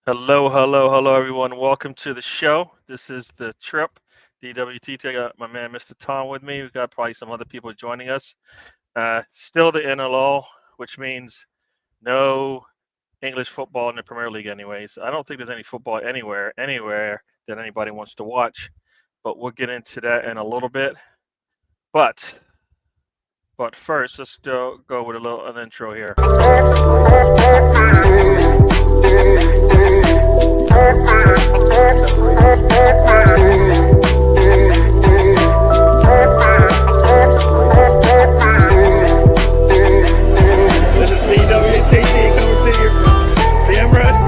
Hello, hello, hello, everyone. Welcome to the show. This is the trip. DWTT. I got my man, Mr. Tom, with me. We've got probably some other people joining us. Still the Interlull, which means no English football in the Premier League, anyways. I don't think there's any football anywhere that anybody wants to watch. But we'll get into that in a little bit. But first, let's go with an intro here. This is DWTT coming to you from the Emirates.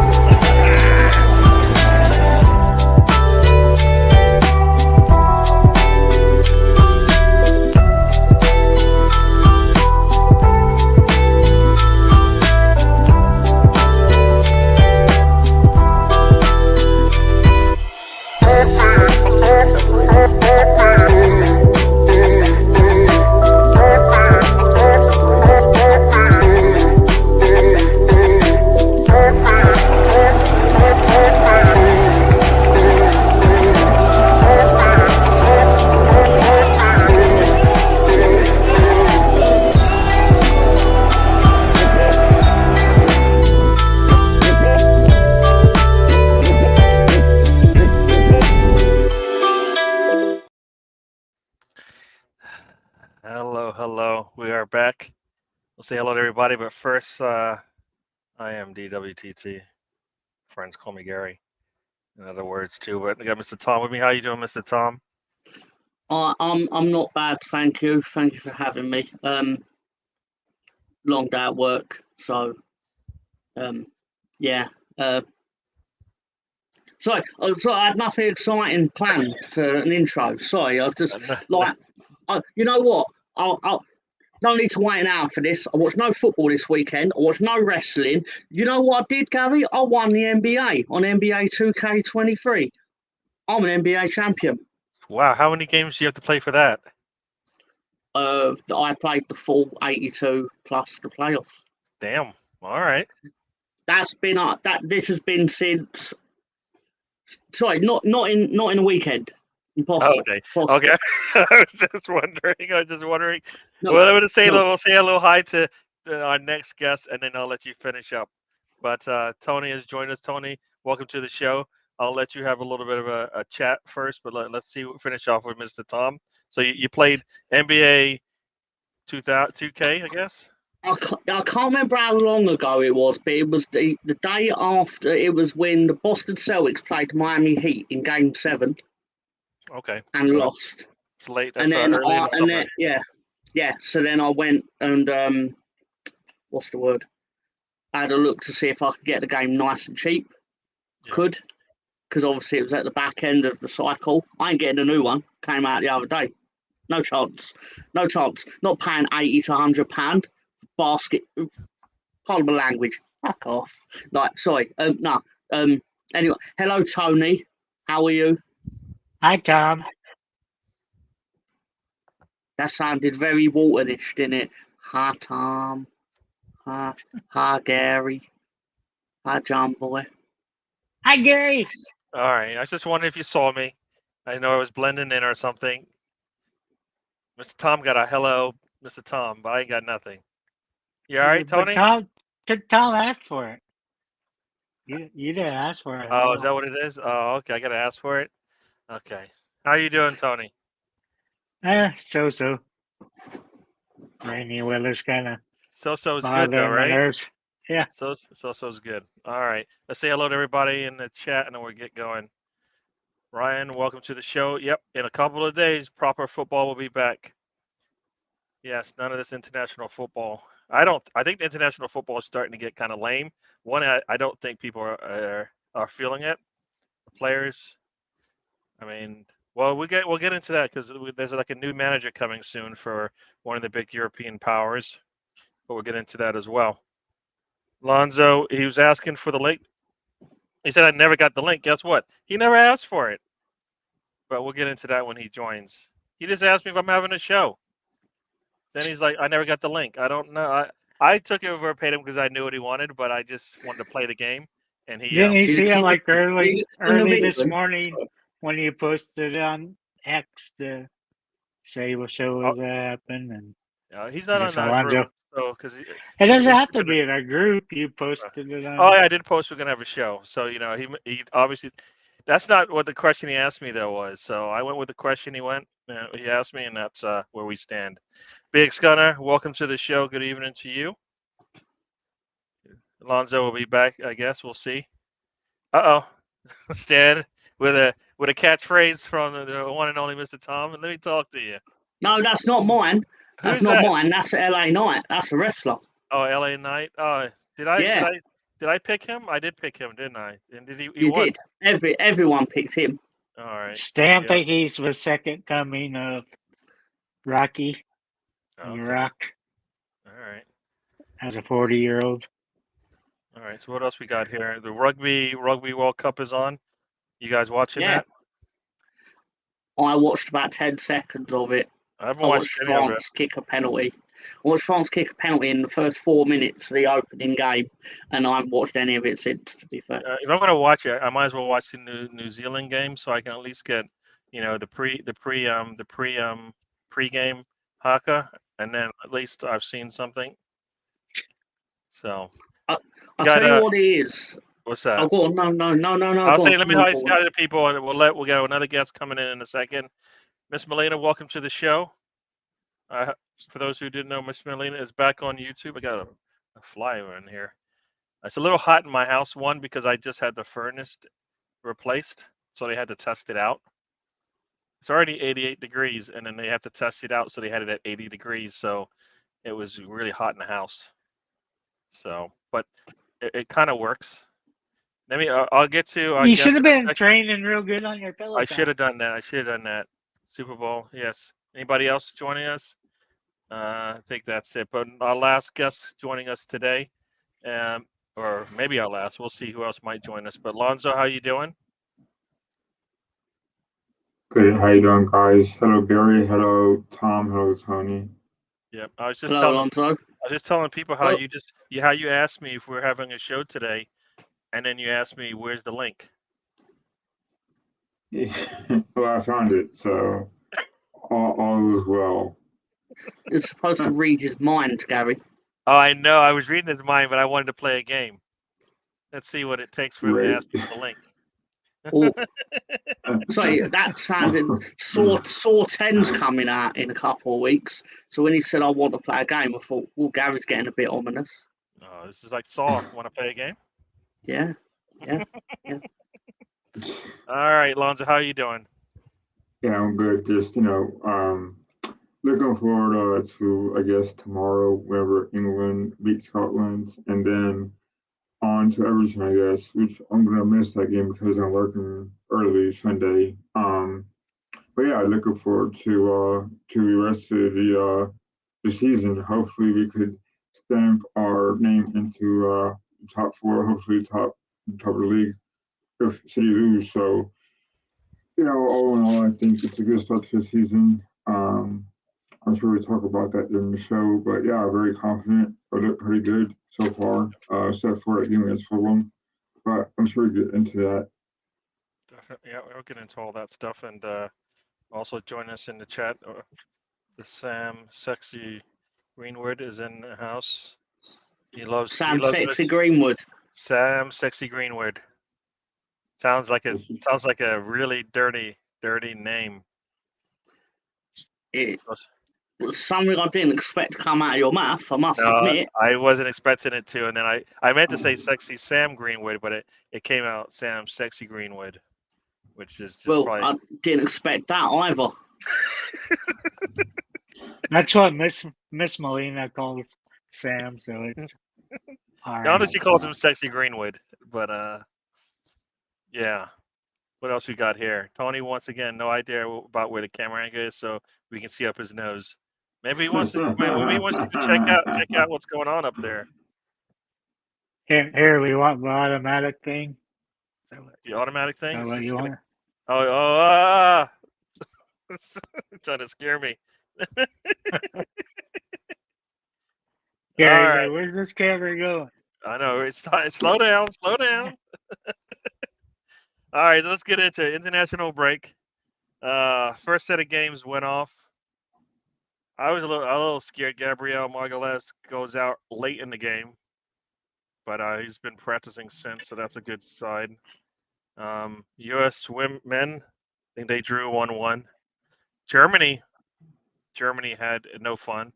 Hello. We are back. We'll say hello to everybody, but first, I am DWTT. Friends call me Gary. In other words, too. But I got Mr. Tom with me. How you doing, Mr. Tom? I'm not bad, thank you. Thank you for having me. Long day at work, so yeah. Sorry, I had nothing exciting planned for an intro. Sorry, I was just you know what? I'll no need to wait an hour for this. I watched no football this weekend. I watched no wrestling. You know what I did, Gary? I won the NBA on NBA 2K23. I'm an NBA champion. Wow, how many games do you have to play for that? I played the full 82 plus the playoffs. Damn. All right. That's been this has been since. Sorry, not in a weekend. Impossible. Okay. Possible. Okay. I was just wondering. No, well, I'm going to say no. we'll say hello, hi to our next guest, and then I'll let you finish up. But Tony has joined us. Tony, welcome to the show. I'll let you have a little bit of a chat first, but let's finish off with Mr. Tom. So you played NBA 2K, I guess? I can't remember how long ago it was, but it was the day after. It was when the Boston Celtics played Miami Heat in Game 7. Okay. And so lost. It's late. That's early in the summer. Yeah. So then I went and what's the word? I had a look to see if I could get the game nice and cheap. Yeah. Could, because obviously it was at the back end of the cycle. I ain't getting a new one. Came out the other day. No chance. Not paying £80 to £100 basket. Pardon my language. Fuck off. Sorry. No. Anyway, hello Tony. How are you? Hi Tom. That sounded very Waltonish, didn't it? Hi Tom. Hi Gary. Hi John Boy. Hi Gary. All right. I just wondered if you saw me. I know I was blending in or something. Mr. Tom got a hello, Mr. Tom, but I ain't got nothing. You all right, Tony? But Tom asked for it. You didn't ask for it. Oh, is that what it is? Oh, okay. I got to ask for it. Okay. How you doing, Tony? So. Rainy weather's kind of. So-so's good, though, right? Nerves. Yeah. So-so's good. All right. Let's say hello to everybody in the chat, and then we'll get going. Ryan, welcome to the show. Yep. In a couple of days, proper football will be back. Yes, none of this international football. I think international football is starting to get kind of lame. One, I don't think people are feeling it. The players. I mean, well, we'll get into that because there's like a new manager coming soon for one of the big European powers, but we'll get into that as well. Lonzo, he was asking for the link. He said I never got the link. Guess what? He never asked for it. But we'll get into that when he joins. He just asked me if I'm having a show. Then he's like, I never got the link. I don't know. I took it verbatim because I knew what he wanted, but I just wanted to play the game. And he Didn't you See the see it king- like early King of this England. morning when you posted it on X to say what show was happening? And he's not I on guess that Alonzo. group, so because It doesn't have to be in our group. You posted it on. Oh yeah, I did post we're gonna have a show. So he obviously that's not what the question he asked me though was. So I went with the question he asked me, and that's where we stand. Big Scunner, welcome to the show. Good evening to you. Alonzo will be back, I guess. We'll see. Stan with a catchphrase from the one and only Mr. Tom. And let me talk to you. No, that's not mine. That's Who's not that? mine. That's LA Knight. That's a wrestler. Oh, LA Knight. Oh, did I pick him? I did pick him, didn't I? And did he You won. did. Everyone picked him. All right. Stan Yeah. think he's the second coming of Rocky, The Rock, All right. as a 40-year-old. All right. So what else we got here? The rugby World Cup is on. You guys watching that? I watched about 10 seconds of it. I haven't I watched watched any of it. France kick a penalty. I watched France kick a penalty in the first 4 minutes of the opening game, and I haven't watched any of it since, to be fair. If I'm going to watch it, I might as well watch the New Zealand game so I can at least get, the pre-game haka, and then at least I've seen something. So I'll tell you what it is. What's that? Oh, go on. No. I'll say, let me hi to the people, and we'll get another guest coming in a second. Miss Melina, welcome to the show. For those who didn't know, Miss Melina is back on YouTube. I got a flyer in here. It's a little hot in my house. One, because I just had the furnace replaced, so they had to test it out. It's already 88 degrees, and then they have to test it out, so they had it at 80 degrees. So it was really hot in the house. So, but it kind of works. I'll get to. You should have been training real good on your Peloton. I should have done that. Super Bowl, yes. Anybody else joining us? I think that's it. But our last guest joining us today, or maybe our last. We'll see who else might join us. But Lonzo, how you doing? Good. How you doing, guys? Hello, Gary. Hello, Tom. Hello, Tony. Yep. I was just telling people how you asked me if we're having a show today, and then you asked me where's the link. Yeah. Well, I found it, so all is well. You're supposed to read his mind, Gary. Oh, I know. I was reading his mind, but I wanted to play a game. Let's see what it takes for him to ask me for the link. So that sounded Saw 10's coming out in a couple of weeks. So when he said I want to play a game, I thought, well, Gary's getting a bit ominous. Oh, this is like Saw. Want to play a game? Yeah. All right, Lonzo, how are you doing? Yeah, I'm good. Just looking forward to, I guess, tomorrow, whenever England beats Scotland, and then on to Everton, I guess, which I'm gonna miss that game because I'm working early Sunday. But yeah, looking forward to the rest of the season. Hopefully, we could stamp our name into top four. Hopefully, top of the league if City lose. So, all in all, I think it's a good start to the season. I'm sure we'll talk about that during the show, but yeah, very confident. I look pretty good so far, except for that game against Fulham. But I'm sure we'll get into that. Definitely, yeah, we'll get into all that stuff, and also join us in the chat. The Sam Sexy Greenwood is in the house. He loves Sexy Greenwood. Sam Sexy Greenwood. Sounds like a really dirty name. Something I didn't expect to come out of your mouth, I must admit. I wasn't expecting it to, and then I meant to say Sexy Sam Greenwood, but it came out Sam Sexy Greenwood, which is just probably... I didn't expect that either. That's what Miss Molina calls Sam, so it's all right. Now that she calls him Sexy Greenwood, but yeah. What else we got here? Tony, once again, no idea about where the camera angle is, so we can see up his nose. Maybe he wants to check out what's going on up there. Here we want the automatic thing. The automatic thing? What you want? Trying to scare me. Gary's like, where's this camera going? I know. It's not. Slow down. Slow down. All right, let's get into international break. First set of games went off. I was a little scared. Gabriel Margalez goes out late in the game, but he's been practicing since, so that's a good sign. U.S. women, I think they drew 1-1. Germany had no fun.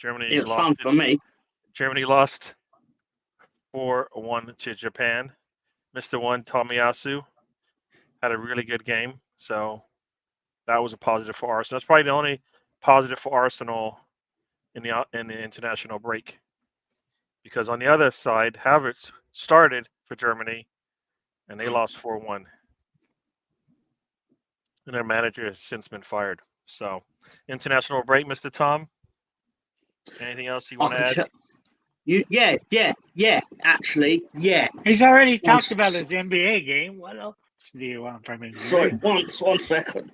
It was fun for me. Germany lost 4-1 to Japan. Mr. One Tomiyasu had a really good game, so that was a positive for Arsenal. That's probably the only positive for Arsenal in the international break. Because on the other side, Havertz started for Germany, and they lost 4-1. And their manager has since been fired. So, international break, Mr. Tom. Anything else you want to add? Yeah. Actually, yeah. He's already talked about his NBA game. What else do you want from him? Sorry, one second.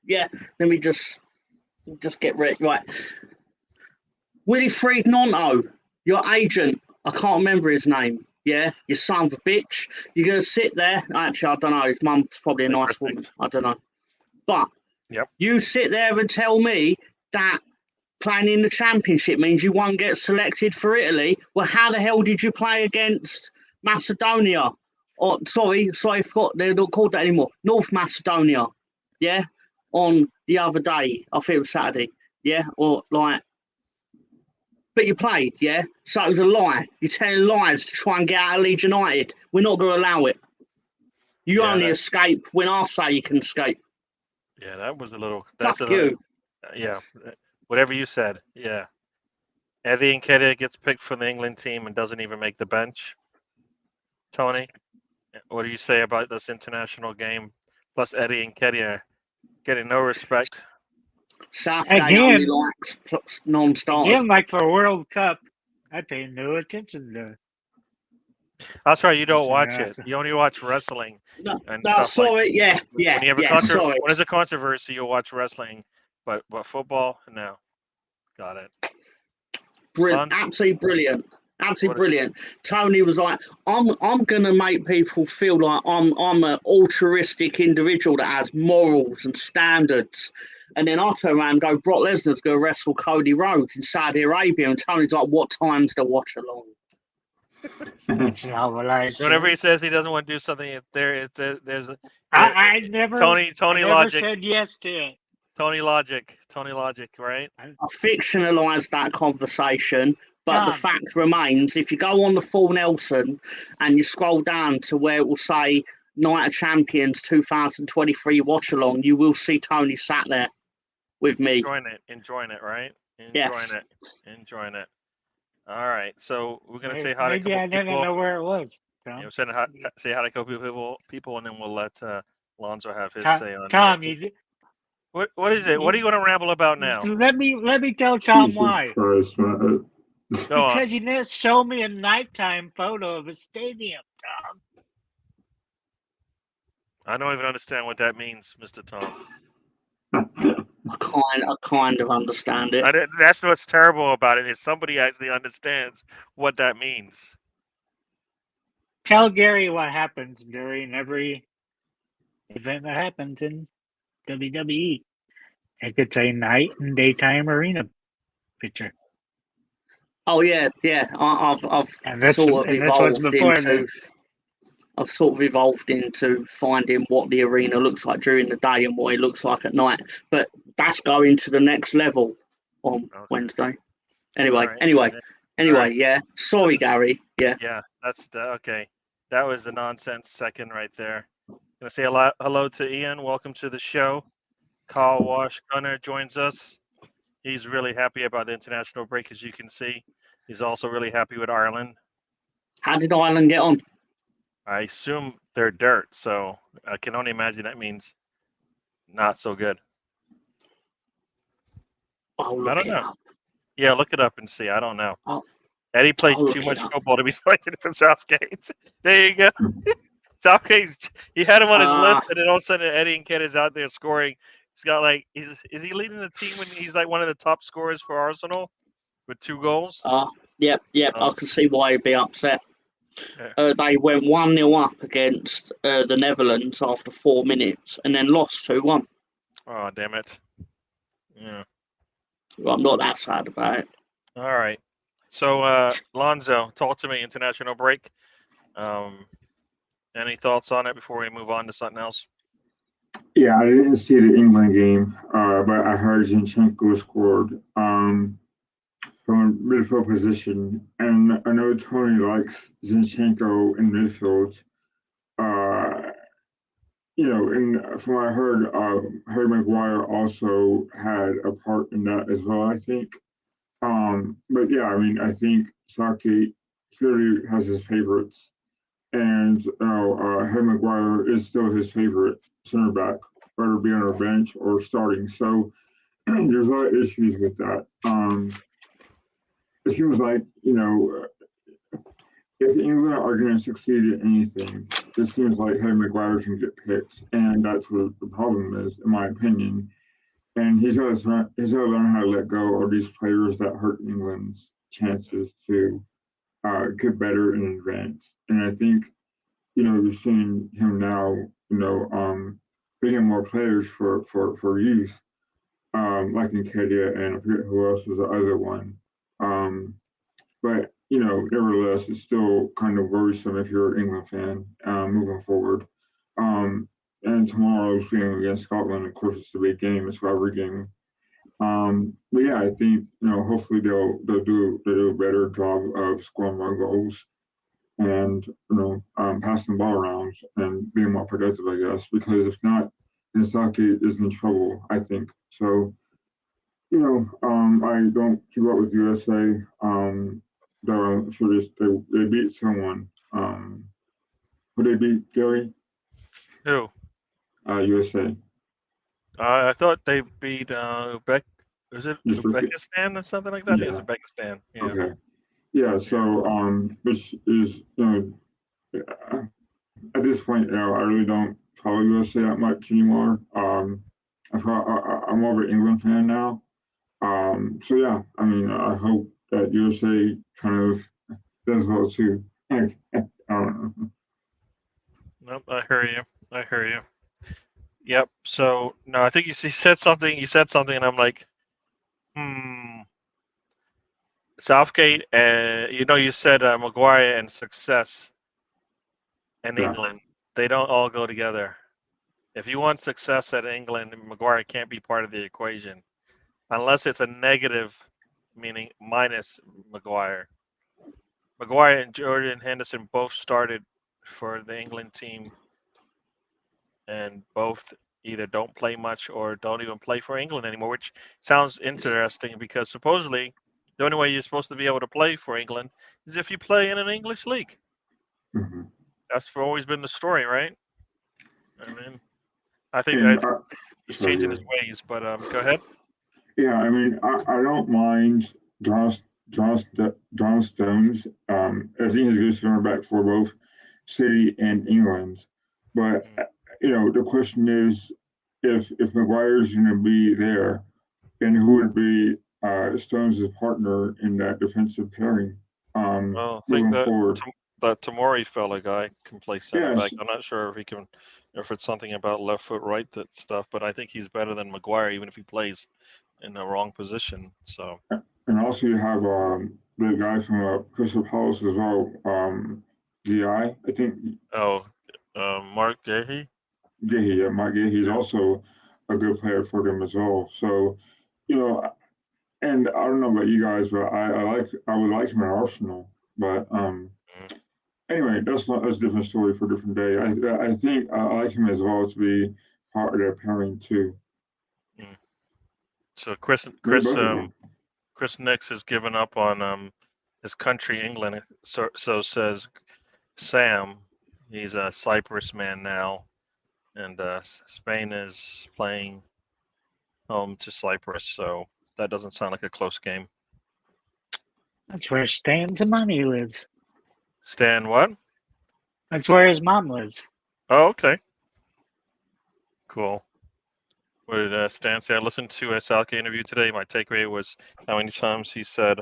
Yeah, let me just get ready. Right. Wilfried Gnonto, your agent. I can't remember his name. Yeah, you son of a bitch. You're going to sit there. Actually, I don't know. His mum's probably a nice woman. I don't know. But you sit there and tell me that playing in the championship means you won't get selected for Italy. Well, how the hell did you play against Macedonia? Or sorry, I forgot they're not called that anymore. North Macedonia. Yeah, on the other day. I think it was Saturday. Yeah, or like. But you played, yeah? So it was a lie. You're telling lies to try and get out of Leeds United. We're not going to allow it. You only escape when I say you can escape. Yeah, that was a little... Fuck you. Yeah, whatever you said, yeah. Eddie Nketiah gets picked for the England team and doesn't even make the bench. Tony, what do you say about this international game? Plus Eddie Nketiah getting no respect. Southgate only likes non-starters. Again, like for World Cup, I pay no attention to. That's right. You don't watch it. You only watch wrestling. No, sorry. Like, yeah. Sorry. When there's a controversy, you'll watch wrestling, but football, no. Got it. Brilliant. Absolutely brilliant. Absolutely brilliant. Tony was like, I'm gonna make people feel like I'm an altruistic individual that has morals and standards. And then I turn around and go, Brock Lesnar's going to wrestle Cody Rhodes in Saudi Arabia. And Tony's like, what time's the watch along? That's not what I said. Whenever he says he doesn't want to do something, there's I never. Tony I logic. Never said yes to it. Tony logic, right? I fictionalised that conversation, but the fact remains, if you go on the Full Nelson and you scroll down to where it will say Night of Champions 2023 watch along, you will see Tony sat there with me. Enjoying it, right? Yes. Enjoying it. All right, so we're gonna say hi to a couple people. Maybe I people. didn't know where it was. Yeah, say hi to a couple people, and then we'll let Lonzo have his say on Tom, what is it? What are you going to ramble about now? Let me tell Tom why. Christ, man. Because you didn't show me a nighttime photo of a stadium, Tom. I don't even understand what that means, Mr. Tom. I kind of understand it. That's what's terrible about it, is somebody actually understands what that means. Tell Gary what happens during every event that happens in WWE. I could say night and daytime arena picture. Oh yeah. I've sort of evolved into finding what the arena looks like during the day and what it looks like at night. But that's going to the next level on Wednesday. Anyway, yeah. Sorry, Gary. Yeah. Yeah, that's okay. That was the nonsense second right there. Gonna say hello to Ian. Welcome to the show. Carl Wash Gunner joins us. He's really happy about the international break, as you can see. He's also really happy with Ireland. How did Ireland get on? I assume they're dirt, so I can only imagine that means not so good. I don't know. Yeah, look it up and see. I don't know. Eddie plays too much football to be selected for Southgate. There you go. Southgate, he had him on his list, and then all of a sudden Eddie Nketiah's out there scoring. He's got like, is he leading the team when he's like one of the top scorers for Arsenal with 2 goals? Yep. I can see why he'd be upset. They went 1-0 up against the Netherlands after 4 minutes and then lost 2-1. Oh, damn it. Yeah. Well, I'm not that sad about it. All right. So, Lonzo, talk to me. International break. Any thoughts on it before we move on to something else? Yeah, I didn't see the England game, but I heard Zinchenko scored from a midfield position, and I know Tony likes Zinchenko in midfield. And from what I heard, Harry Maguire also had a part in that as well, I think. But yeah, I mean, I think Saki clearly has his favorites, and Harry Maguire is still his favorite center back, whether it be on our bench or starting. So there's a lot of issues with that. It seems like, if England are going to succeed at anything, it seems like Harry Maguire can get picked, and that's what the problem is, in my opinion. And he's got to learn how to let go of these players that hurt England's chances to get better and advance. And I think, you're seeing him now, bringing more players for youth, like Nkedia, and I forget who else was the other one. But nevertheless, it's still kind of worrisome if you're an England fan moving forward. And tomorrow's game against Scotland, of course, it's a big game. It's a rivalry game. But yeah, I think hopefully they'll do a better job of scoring more goals and passing the ball around and being more productive, I guess. Because if not, then Saki is in trouble, I think. So I don't keep up with USA. Though I'm sure they beat someone. Who they beat, Gary? Who? USA. I thought they beat was it Uzbekistan or something like that? Yeah. I think it's Uzbekistan. Yeah. Okay. Yeah. So, which is at this point, I really don't follow USA that much anymore. I'm more of an England fan now. So yeah, I mean, I hope that USA kind of does well too. I don't know. Nope, I hear you. Yep. So no, I think you said something. You said something, and I'm like, Southgate, and you said Maguire and success in England. They don't all go together. If you want success at England, Maguire can't be part of the equation, unless it's a negative, meaning minus Maguire. Maguire and Jordan Henderson both started for the England team, and both either don't play much or don't even play for England anymore, which sounds interesting because supposedly the only way you're supposed to be able to play for England is if you play in an English league. Mm-hmm. That's always been the story, right? I mean, I think he's changing his ways, but go ahead. Yeah, I mean, I don't mind John Stones. I think he's a good center back for both City and England. But the question is, if Maguire's going to be there, then who would be Stones' partner in that defensive pairing Well, I think forward? That Tamori fella guy can play center back. I'm not sure if he can, if it's something about left foot, right that stuff. But I think he's better than Maguire, even if he plays in the wrong position. So. And also you have the guy from Crystal Palace as well, GI, I think. Oh, Mark Gahey. Yeah, Mark Gahey is also a good player for them as well. So, and I don't know about you guys, but I would like him at Arsenal. But anyway, that's a different story for a different day. I think I like him as well to be part of their pairing too. So Chris Nix has given up on his country, England. So says Sam. He's a Cyprus man now, and Spain is playing home to Cyprus. So that doesn't sound like a close game. That's where Stan's mommy lives. Stan what? That's where his mom lives. Oh, okay. Cool. What did Stan say? I listened to a Salke interview today. My takeaway was how many times he said,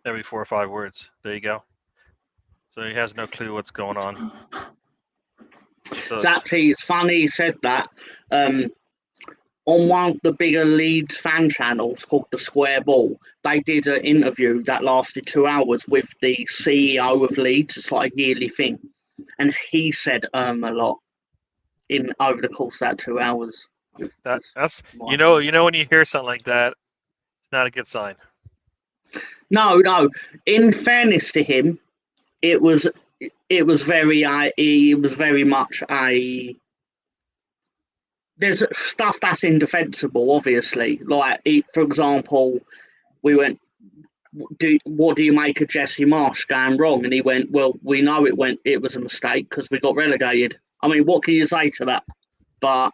every 4 or 5 words. There you go. So he has no clue what's going on. So Exactly. It's funny you said that. On one of the bigger Leeds fan channels called The Square Ball, they did an interview that lasted 2 hours with the CEO of Leeds. It's like a yearly thing. And he said a lot in over the course of that 2 hours. that's you know when you hear something like that, it's not a good sign. No. In fairness to him, it was very much a. There's stuff that's indefensible, obviously. Like, for example, we went, what do you make of Jesse Marsh going wrong? And he went, well, we know it was a mistake because we got relegated. I mean, what can you say to that? But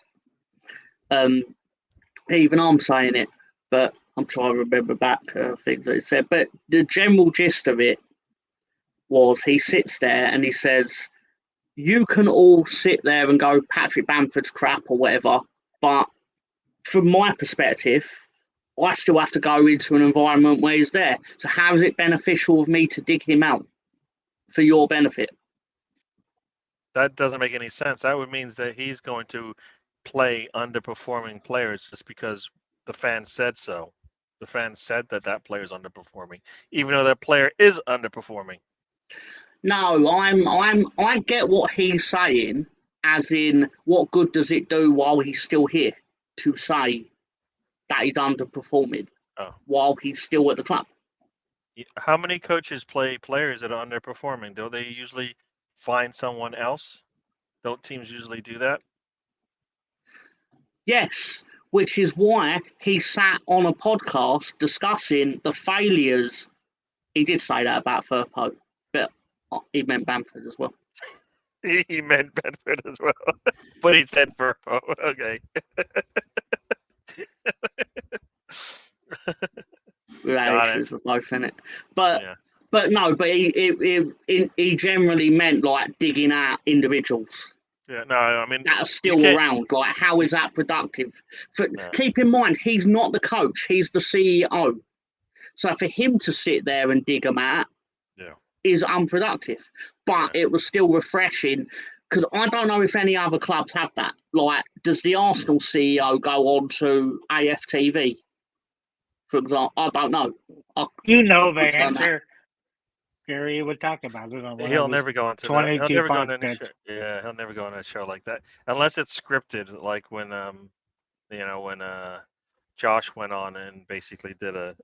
even I'm saying it, but I'm trying to remember back things that he said. But the general gist of it was he sits there and he says, you can all sit there and go, Patrick Bamford's crap or whatever, but from my perspective, I still have to go into an environment where he's there. So how is it beneficial of me to dig him out for your benefit? That doesn't make any sense. That would mean that he's going to play underperforming players just because the fans said so. The fans said that player is underperforming, even though that player is underperforming. No, I get what he's saying, as in, what good does it do while he's still here to say that he's underperforming while he's still at the club? How many coaches play players that are underperforming? Don't they usually find someone else? Don't teams usually do that? Yes, which is why he sat on a podcast discussing the failures. He did say that about Firpo, but he meant Bamford as well. He meant Bamford as well, but he said Firpo. Okay. We had issues with both in it, but he generally meant like digging out individuals. Yeah, no, I mean that are still around. Like, how is that productive? Keep in mind, he's not the coach; he's the CEO. So for him to sit there and dig them out is unproductive. But it was still refreshing because I don't know if any other clubs have that. Like, does the Arsenal CEO go on to AFTV, for example? I don't know. You know the answer. Gary would talk about it on he'll never go into that. He'll never go on any show. Yeah, he'll never go on a show like that unless it's scripted, like when Josh went on and basically did a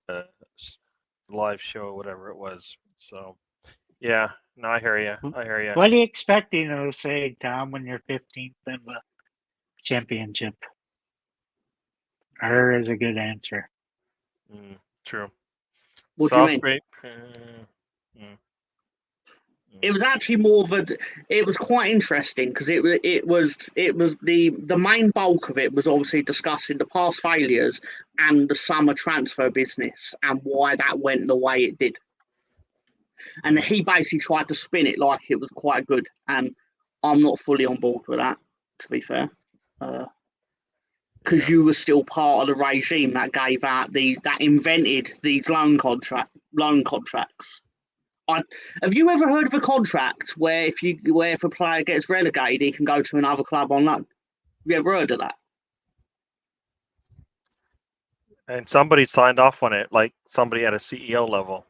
live show or whatever it was. So yeah, no, I hear you. What are you expecting to say, Tom, when you're 15th in the championship? Is a good answer. True. What do you mean? It was actually more of a. It was quite interesting because it was the main bulk of it was obviously discussing the past failures and the summer transfer business and why that went the way it did. And he basically tried to spin it like it was quite good, and I'm not fully on board with that, to be fair, because you were still part of the regime that gave out that invented these loan contracts. Have you ever heard of a contract where if a player gets relegated, he can go to another club on loan? Have you ever heard of that? And somebody signed off on it, like somebody at a CEO level.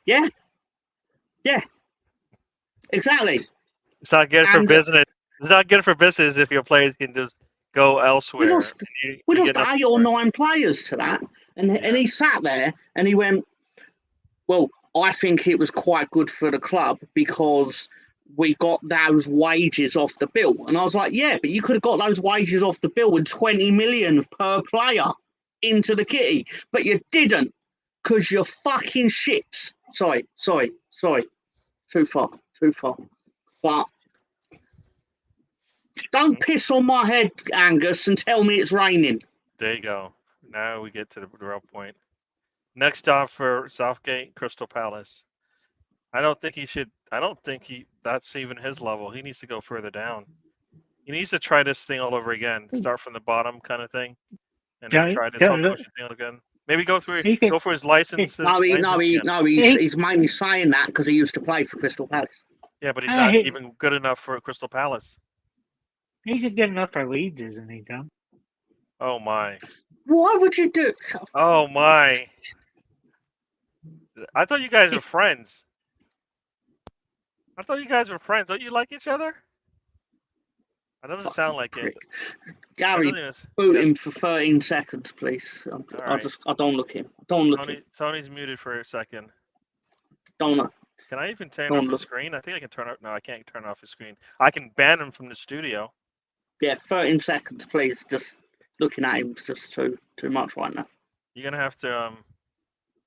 Yeah, exactly. It's not good for business. It's not good for business if your players can just go elsewhere. We lost 8 or 9 players to that, and he sat there and he went, well, I think it was quite good for the club because we got those wages off the bill. And I was like, yeah, but you could have got those wages off the bill with 20 million per player into the kitty, but you didn't because you're fucking shits. Sorry. Too far. But don't piss on my head, Angus, and tell me it's raining. There you go. Now we get to the real point. Next job for Southgate, Crystal Palace. I don't think that's even his level. He needs to go further down. He needs to try this thing all over again. Start from the bottom kind of thing. And then try this whole coaching thing again. Maybe go for He could- his license. He's mainly saying that because he used to play for Crystal Palace. Yeah, but he's not even good enough for Crystal Palace. He's good enough for Leeds, isn't he, Tom? Oh my. Why would you do? Oh my. I thought you guys were friends. Don't you like each other? That doesn't sound like it. Gary, boot him for 13 seconds, please. I don't look him. I don't look him. Tony's muted for a second. Don't look. Can I even turn off his screen? I think I can turn off. No, I can't turn off his screen. I can ban him from the studio. Yeah, 13 seconds, please. Just looking at him is just too much right now. You're gonna have to.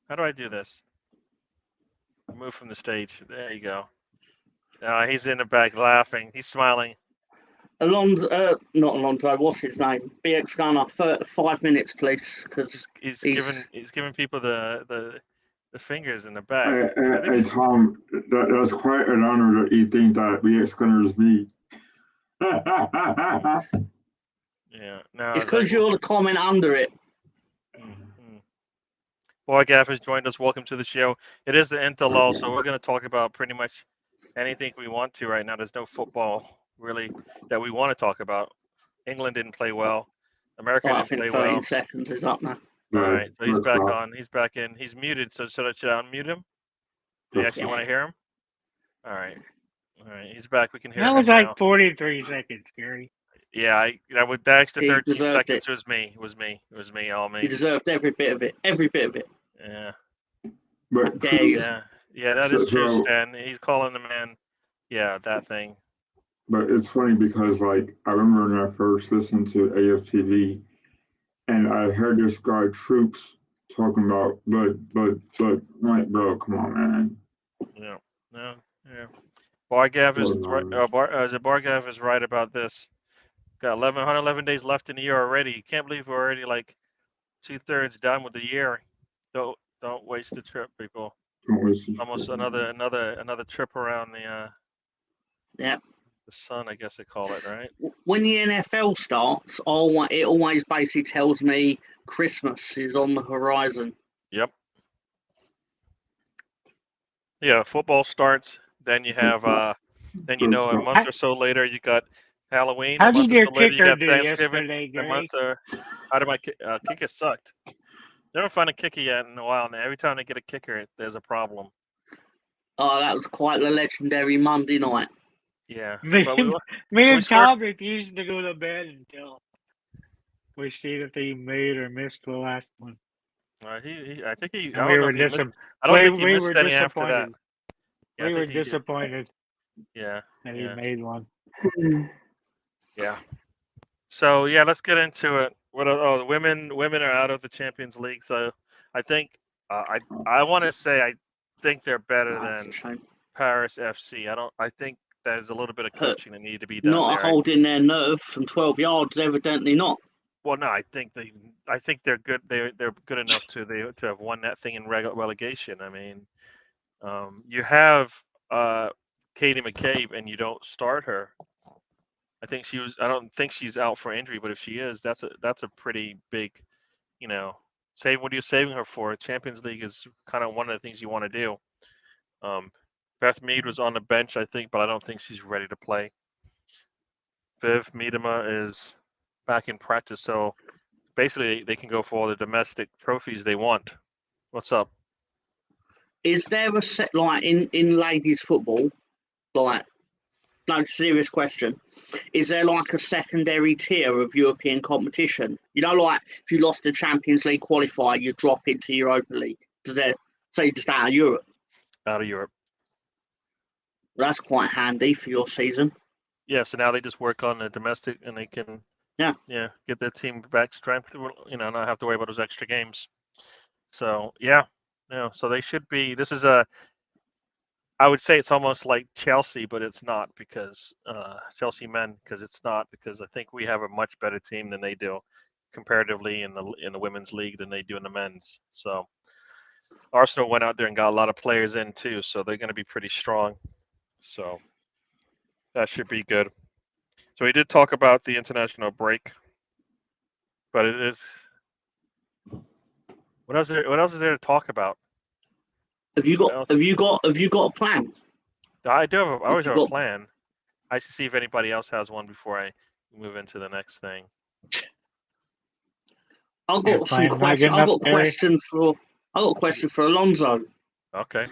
How do I do this? Move from the stage. There you go. He's in the back laughing. He's smiling. Alonso, not Alonso. What's his name? BX Gunner. 5 minutes, please, because he's giving people the fingers in the back. Hey Tom, that's quite an honor that you think that BX Gunner is me. Yeah. No. It's because you're the comment under it. Boy, Gaff has joined us. Welcome to the show. It is the Interlull, so we're going to talk about pretty much anything we want to right now. There's no football really that we want to talk about. England didn't play well. America didn't play well. 13 seconds is up now. All right, so he's back on. He's back in. He's muted. So should I unmute him? Do you actually want to hear him? All right. He's back. We can hear him. That was like 43 seconds, Gary. Yeah, that extra 13 seconds was me. It was me. All me. He deserved every bit of it. Every bit of it. Yeah. But that is true, Stan. He's calling the man. Yeah, that thing. But it's funny because, like, I remember when I first listened to AFTV, and I heard this guy Troops talking about, but, like, bro, come on, man. Yeah. Bargav is right. Bargav is right about this. Got 111 days left in the year already. You can't believe we're already like 2/3 done with the year. Don't waste the trip, people. Don't waste the Almost trip. another trip around the the sun, I guess they call it, right? When the NFL starts, it always basically tells me Christmas is on the horizon. Yep. Yeah, football starts. Then you have a month or so later you got Halloween. How did your kicker do yesterday, Gary? How did my kicker sucked? They don't find a kicker yet in a while. And every time they get a kicker, there's a problem. Oh, that was quite the legendary Monday night. Yeah. Me and Tom refused to go to bed until we see if he made or missed the last one. I think he. And we were disappointed. I don't think he missed any after that. Yeah, we were disappointed. Yeah. That he made one. Yeah. So yeah, let's get into it. The women are out of the Champions League. So I think I want to say I think they're better than Paris FC. I think there's a little bit of coaching that needed to be done. Not holding their nerve from 12 yards, evidently not. Well, no, I think they're good. They're good enough to have won that thing in relegation. I mean, you have Katie McCabe and you don't start her. I don't think she's out for injury, but if she is, that's a pretty big, what are you saving her for? Champions League is kind of one of the things you want to do. Beth Mead was on the bench, I think, but I don't think she's ready to play. Viv Miedema is back in practice, so basically they can go for all the domestic trophies they want. What's up? Is there a set, like in ladies football, like, no, serious question, is there like a secondary tier of European competition? Like if you lost the Champions League qualifier, you drop into Europa League. Does there say just out of Europe? Out of Europe. Well, that's quite handy for your season. Yeah, so now they just work on the domestic and they can get their team back strength, not have to worry about those extra games. So so they should be. This is I would say it's almost like Chelsea, but it's not because Chelsea men, because it's not because I think we have a much better team than they do comparatively in the women's league than they do in the men's. So Arsenal went out there and got a lot of players in too, so they're going to be pretty strong. So that should be good. So we did talk about the international break, but it is What else? What else is there to talk about? Have you What got else? have you got a plan? I do have. I always You have a got- plan. I see if anybody else has one before I move into the next thing. I've Your got some plan not questions. good I've got enough, Gary? I got a question for Alonso. Okay.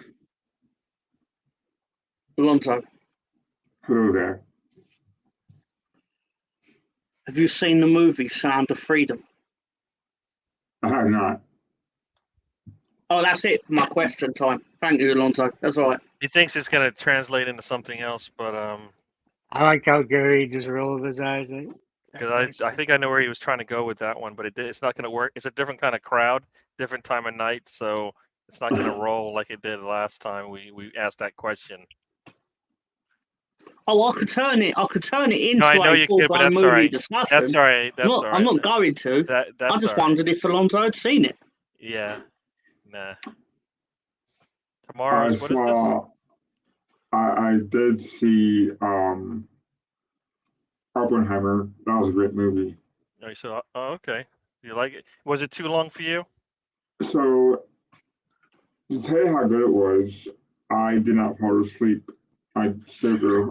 Alonso, Hello there. have you seen the movie Sound of Freedom? I have not. Oh, that's it for my question time. Thank you, Alonso. That's all right. He thinks it's gonna translate into something else, but I like how Gary just rolled his eyes. because I think I know where he was trying to go with that one, but it's not gonna work. It's a different kind of crowd, different time of night, so it's not gonna roll like it did last time we asked that question. Oh, I could turn it into No, I know a you could, but full-blown that's all movie right. discussion. That's all right. That's all right. I'm not going to. I That's just all right. wondered if Alonso had seen it. Yeah. Nah. Tomorrow's what is this? I did see Oppenheimer. That was a great movie. Oh, so okay. You like it? Was it too long for you? So to tell you how good it was, I did not fall asleep. I stayed there.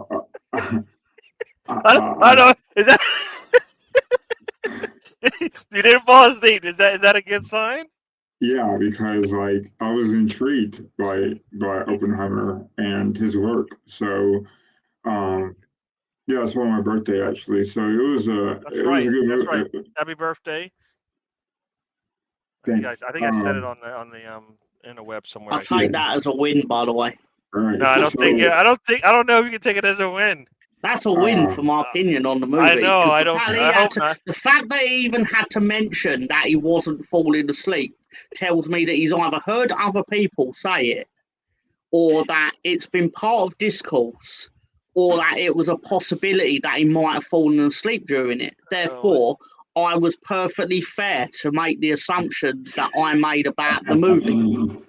I don't. Is that you didn't fall asleep? Is that a good sign? Yeah, because like I was intrigued by Oppenheimer and his work. So yeah, it's on my birthday actually. So it was a That's it was right. a good That's right. movie. Happy birthday. Thanks. I think I said it on the in the web somewhere. I I think. take that as a win, by the way. All right. No, I don't think. Yeah, I don't know if you can take it as a win. That's a win for my opinion on the movie. I know. 'cause I the don't. fact that I hope not. The fact that he even had to mention that he wasn't falling asleep tells me that he's either heard other people say it, or that it's been part of discourse, or that it was a possibility that he might have fallen asleep during it. Therefore, I was perfectly fair to make the assumptions that I made about the movie.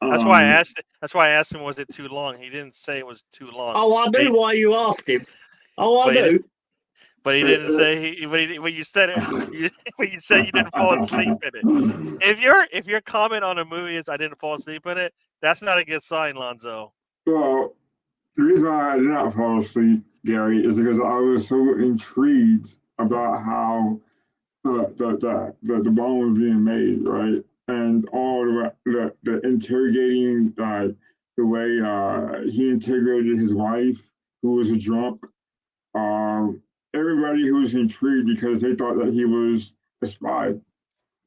That's why I asked. That's why I asked him, was it too long? He didn't say it was too long. Oh, I knew why you asked him. Oh, I But he knew. But he didn't say he. When you said it, when you said you didn't fall asleep in it. If your comment on a movie is I didn't fall asleep in it, that's not a good sign, Lonzo. Well, the reason why I did not fall asleep, Gary, is because I was so intrigued about how the bomb was being made, right? And all the interrogating, the way he integrated his wife, who was a drunk. Everybody who was intrigued because they thought that he was a spy.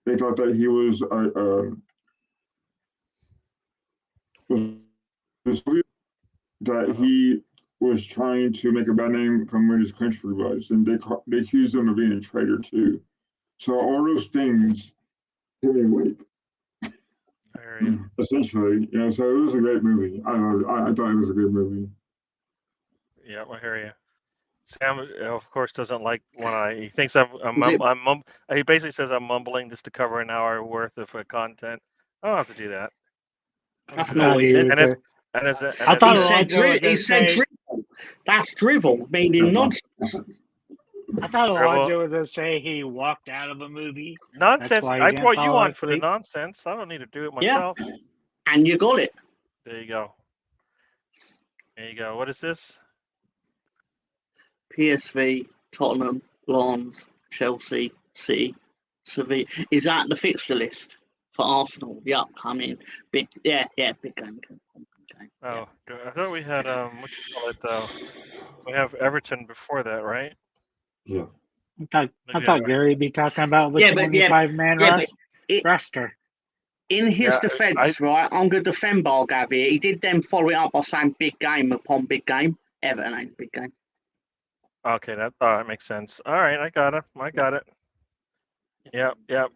They thought that he was that he was trying to make a bad name from where his country was, and they accused him of being a traitor too. So all those things hit me awake. Essentially, you know. So it was a great movie. I loved it. I thought it was a good movie. Yeah, I hear you. Sam, of course, doesn't like when he thinks I'm he basically says I'm mumbling just to cover an hour worth of content. I don't have to do that. That's not what he said. I thought He said drivel. That's drivel, meaning nonsense. I thought Elijah was going to say he walked out of a movie. Nonsense. I brought you on for the nonsense. I don't need to do it myself. Yeah. And you got it. There you go. There you go. What is this? PSV, Tottenham, Lens, Chelsea, City, Sevilla. Is that the fixture list for Arsenal? The upcoming big game. Oh, I thought we had what you call it though? We have Everton before that, right? Yeah. I thought Gary would be talking about the 25-man roster. In his defence, right, I'm going to defend Bargavi. He did then follow it up by saying big game upon big game. Everton ain't big game. Okay, that makes sense. All right, I got it. Yeah.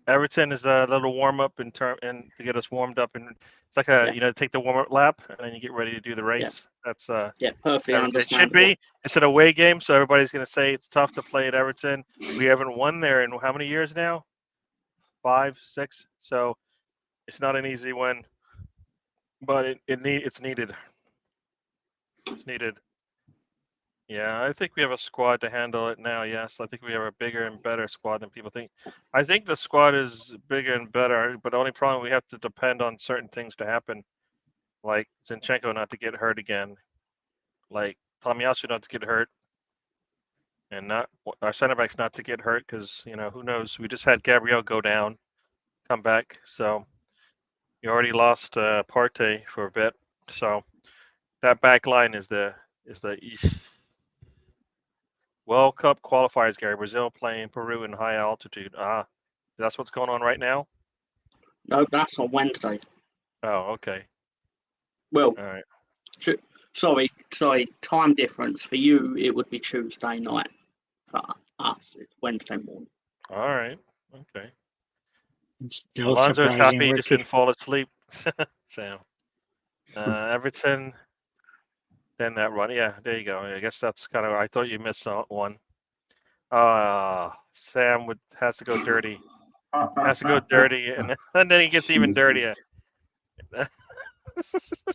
Everton is a little warm up and to get us warmed up, and it's like take the warm up lap, and then you get ready to do the race. Yeah. That's perfectly understandable. It should be. It's an away game, so everybody's going to say it's tough to play at Everton. We haven't won there in how many years now? 5, 6. So it's not an easy win, but it's needed. It's needed. Yeah, I think we have a squad to handle it now. Yes, I think we have a bigger and better squad than people think. I think the squad is bigger and better, but the only problem we have to depend on certain things to happen, like Zinchenko not to get hurt again, like Tomiyasu not to get hurt, and not our center backs not to get hurt because who knows? We just had Gabriel go down, come back, so you already lost Partey for a bit, so that back line is the World Cup qualifiers, Gary. Brazil playing Peru in high altitude. That's what's going on right now? No, that's on Wednesday. Oh, okay. Well, all right. Sorry. Time difference for you. It would be Tuesday night. For us, it's Wednesday morning. All right. Okay. It's still Alonso's surprising. happy he just didn't fall asleep. So, Everton. Then that run. Yeah, there you go. I guess that's kind of. I thought you missed one. Sam has to go dirty. Has to go dirty, and then he gets even dirtier.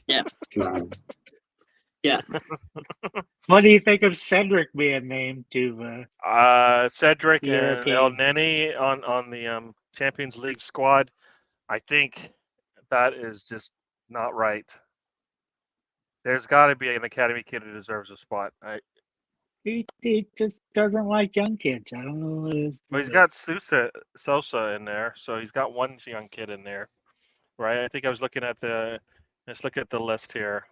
Yeah. Yeah. What do you think of Cedric being named to? Cedric and European. El Neni on the Champions League squad. I think that is just not right. There's got to be an academy kid who deserves a spot. He just doesn't like young kids. I don't know what it is. Well, he's got Sosa in there, so he's got one young kid in there, right? I think I was looking at let's look at the list here.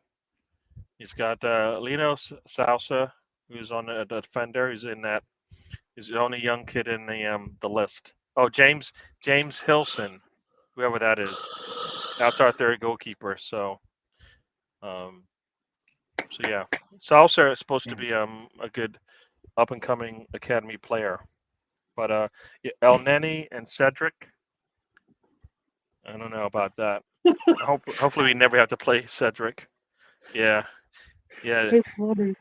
He's got Lino Sousa, who's on the defender. He's in that. He's the only young kid in the list. Oh, James Hilson, whoever that is. That's our third goalkeeper. So yeah, Sousa is supposed to be a good up and coming academy player, but El Neni and Cedric, I don't know about that. Hopefully we never have to play Cedric. Yeah. It's funny.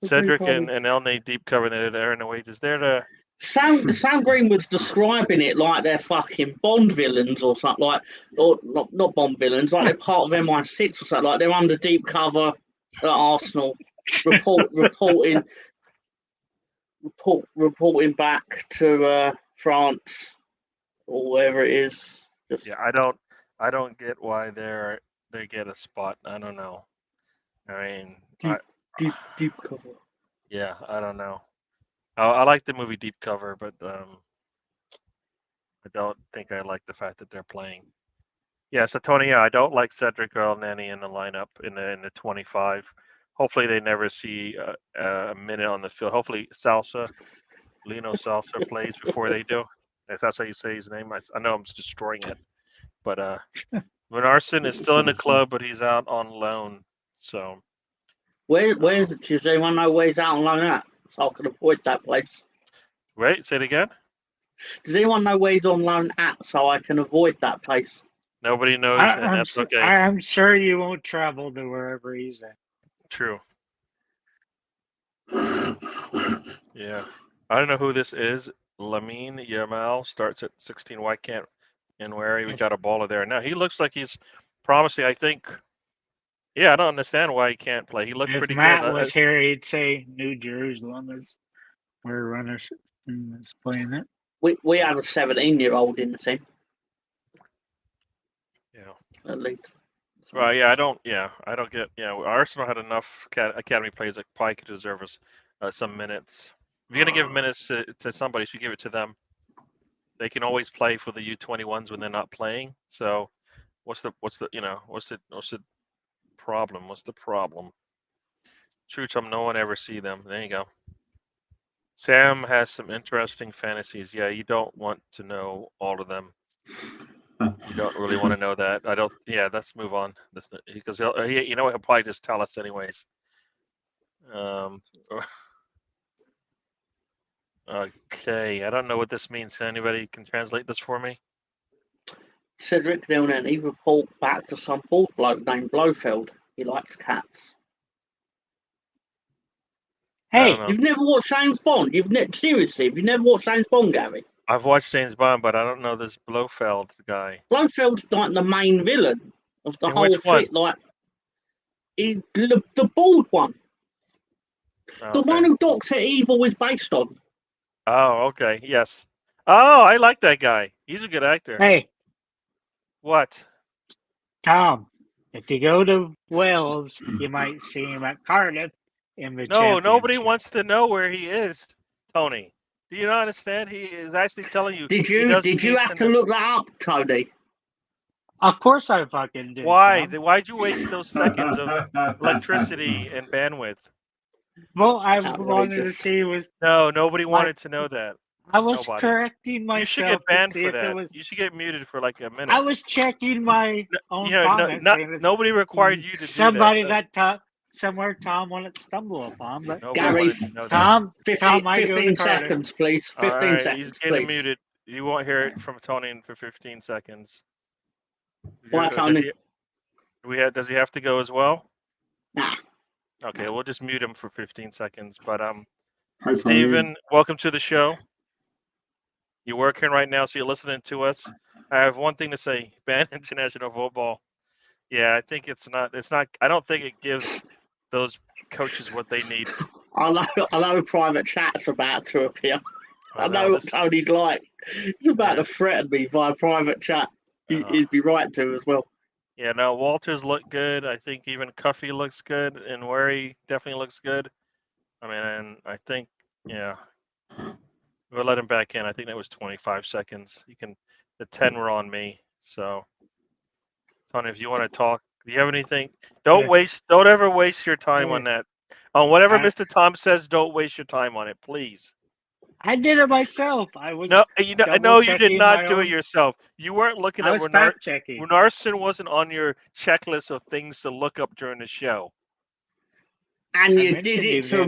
Cedric and El Neni deep cover they're in the wages. They're the Sam Greenwood's describing it like they're fucking Bond villains or something, or not Bond villains, like they're part of MI6 or something, like they're under deep cover at Arsenal, reporting back to France or wherever it is. Yeah, I don't get why they get a spot. I don't know. I mean, deep cover. Yeah, I don't know. I like the movie Deep Cover, but I don't think I like the fact that they're playing. Yeah, so Tony, I don't like Cedric or El Neni in the lineup in the 25. Hopefully they never see a minute on the field. Hopefully Lino Salsa plays before they do. If that's how you say his name, I know I'm destroying it. But Munarsson is still in the club, but he's out on loan. So where's it? Does anyone know where he's out on loan at? So I can avoid that place. Wait, say it again. Does anyone know where he's on loan at so I can avoid that place? Nobody knows, and that's okay. I'm sure you won't travel to wherever he's at. True. Yeah. I don't know who this is. Lamine Yamal starts at 16. Why can't Inwari? We got a baller there. Now he looks like he's promising. I think. Yeah, I don't understand why he can't play. He looked pretty good. If Matt was here, he'd say New Jerusalem is where runners is playing it. We have a 17-year-old in the team. Yeah. At least. Well, yeah, I don't get. Arsenal had enough academy players that probably could deserve us some minutes. If you're gonna give minutes to somebody, you should give it to them. They can always play for the U21s when they're not playing. So, what's the problem? What's the problem? True, no one ever see them. There you go. Sam has some interesting fantasies. Yeah, you don't want to know all of them. You don't really want to know that. I don't. Yeah, let's move on. Because he'll probably just tell us anyways. Okay, I don't know what this means. Anybody can translate this for me? Cedric Nilneni report back to some bald bloke named Blofeld. He likes cats. Hey, you've never watched James Bond? Seriously, have you never watched James Bond, Gary? I've watched James Bond, but I don't know this Blofeld guy. Blofeld's like the main villain of the whole thing. Like, the bald one. The one who Dr. Evil is based on. Oh, okay. Yes. Oh, I like that guy. He's a good actor. Hey, What? Tom, if you go to Wales, you might see him at Cardiff in the No, nobody championship. wants to know where he is, Tony. Do you not understand? He is actually telling you. Did he you doesn't need have to know. look that up, Tony? Of course I fucking did. Why? Tom. Why'd you waste those seconds of electricity and bandwidth? Well, I wanted to Outrageous. see was No, nobody wanted to know that. I was Nobody. correcting myself You should get to banned see for if it that. was. You should get muted for like a minute. I was checking my own You know, comments. saying it's nobody required you to somebody do that. that somewhere Tom wanted to stumble upon, but Nobody Gary, wanted to know that. Tom, 15, I go to 15 Cardiff. seconds, please. 15 All right, seconds, he's getting please. muted. You won't hear it from Tony for 15 seconds. Why, Tony? Does he have to go as well? Nah. Okay, we'll just mute him for 15 seconds. But Hi, Steven, welcome to the show. You're working right now, so you're listening to us. I have one thing to say: ban international football. Yeah, I think it's not. I don't think it gives those coaches what they need. I know private chat's about to appear. I know what this is- Tony's like. He's about to threaten me via private chat. He'd be right to as well. Yeah, no, Walters looked good. I think even Cuffy looks good, and Wary definitely looks good. I mean, and I think, yeah, we'll let him back in. I think that was 25 seconds. The 10 were on me. So, Tony, if you want to talk, do you have anything? Don't ever waste your time on that. On whatever Mr. Tom says, don't waste your time on it, please. I did it myself. I was no, you did not do it yourself. You weren't looking I at was fact checking. Runarsson wasn't on your checklist of things to look up during the show. And you did it to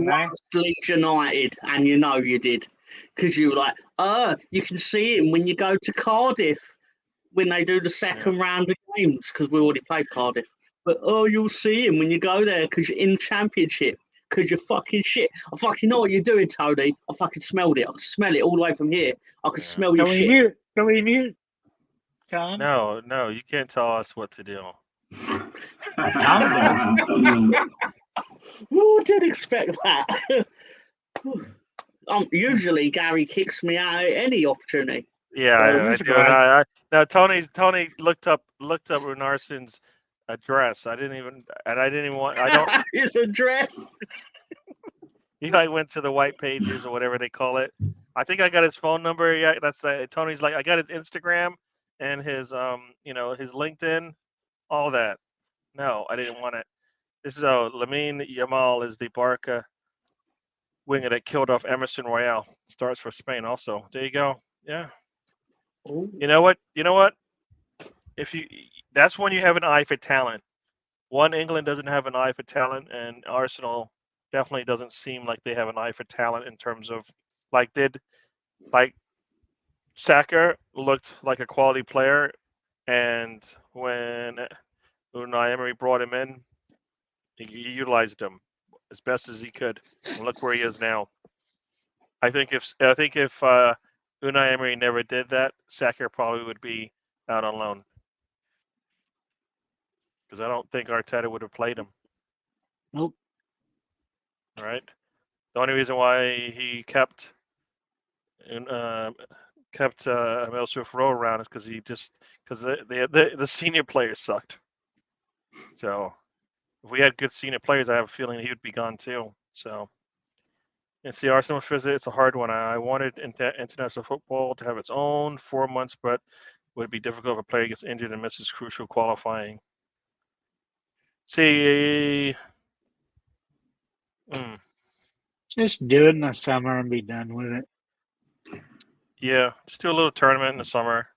Leeds United, and you know you did. Because you were like, you can see him when you go to Cardiff, when they do the second round of games, because we already played Cardiff. But, you'll see him when you go there, because you're in Championship, because you're fucking shit. I fucking know what you're doing, Tony. I fucking smelled it. I can smell it all the way from here. I can smell your shit. Can we mute, Tom? No, you can't tell us what to do. Tom does. Who did expect that? Usually Gary kicks me out at any opportunity. Yeah, I do. No, Tony looked up Runarsson's address. I didn't even want. I don't. His address. I went to the white pages or whatever they call it. I think I got his phone number. Yeah, that's Tony's like I got his Instagram and his his LinkedIn, all that. No, I didn't want it. This is Lamine Yamal is the Barca winger that killed off Emerson Royale. Starts for Spain also. There you go. Yeah. Ooh. You know what? That's when you have an eye for talent. England doesn't have an eye for talent, and Arsenal definitely doesn't seem like they have an eye for talent in terms of Saka looked like a quality player, and when Unai Emery brought him in, he utilized him as best as he could. And look where he is now. I think if Unai Emery never did that, Saka probably would be out on loan. Because I don't think Arteta would have played him. Nope. Right. The only reason why he kept Emil Smith Rowe around is because the senior players sucked. So if we had good senior players, I have a feeling he would be gone too. So it's the Arsenal visit. It's a hard one. I wanted international football to have its own 4 months, but it would be difficult if a player gets injured and misses crucial qualifying. See. Just do it in the summer and be done with it. Yeah, just do a little tournament in the summer,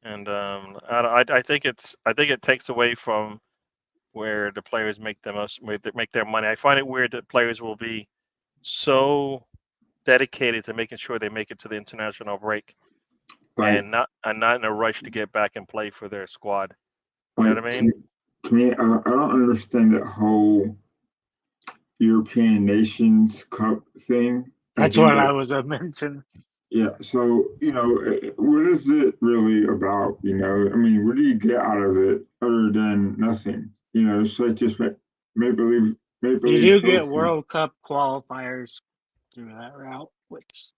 and I think it takes away from where the players make their money. I find it weird that players will be so dedicated to making sure they make it to the international break, and not in a rush to get back and play for their squad. You know what I mean? To me, I don't understand that whole European Nations Cup thing. That's what I was mentioning. Yeah, so what is it really about? I mean, what do you get out of it other than nothing? It's like just make believe Maple You Leaf do Trophy. get World Cup qualifiers through that route, which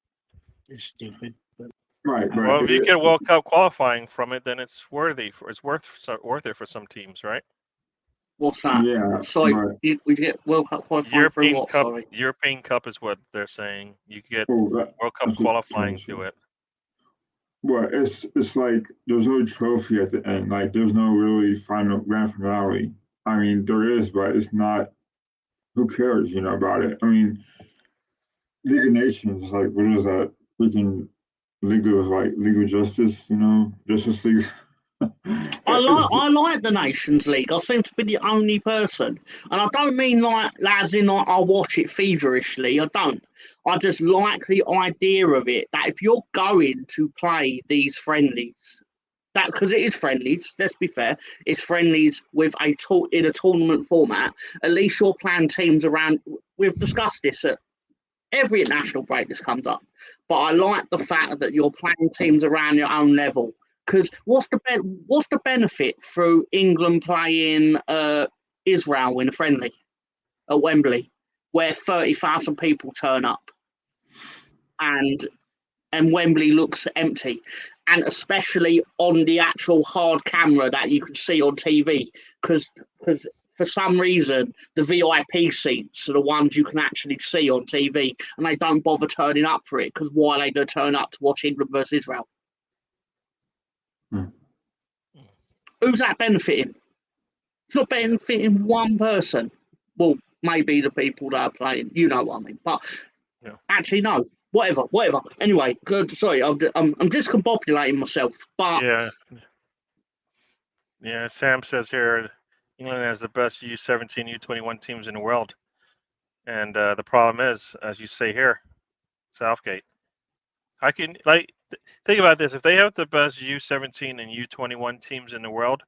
is stupid. But Right, but Well, if you get World Cup qualifying from it, then it's worth it for some teams, right? What's that? yeah, Sorry, but we get World Cup qualifying through what? Sorry. European Cup is what they're saying. You get oh, World Cup that's what qualifying I'm through it. Well, it's like there's no trophy at the end. Like there's no really final grand finale. I mean, there is, but it's not. Who cares, about it? I mean, League of Nations, like what is that? Freaking League of Justice, Justice League. I like the Nations League. I seem to be the only person, and I don't mean like as in like I watch it feverishly. I don't. I just like the idea of it. That if you're going to play these friendlies, that because it is friendlies. Let's be fair, it's friendlies with in a tournament format. At least you're playing teams around. We've discussed this at every international break. This comes up, but I like the fact that you're playing teams around your own level. Because what's the benefit through England playing Israel in a friendly at Wembley, where 30,000 people turn up, and Wembley looks empty, and especially on the actual hard camera that you can see on TV, because for some reason the VIP seats are the ones you can actually see on TV, and they don't bother turning up for it. Because why are they going to turn up to watch England versus Israel? Who's that benefiting? It's not benefiting one person. Well, maybe the people that are playing, you know what I mean. But actually, no. Whatever. Anyway, good. Sorry, I'm discombobulating myself. But Yeah. Sam says here, England has the best U17, U21 teams in the world, and the problem is, as you say here, Southgate. I can think about this. If they have the best U17 and U21 teams in the world,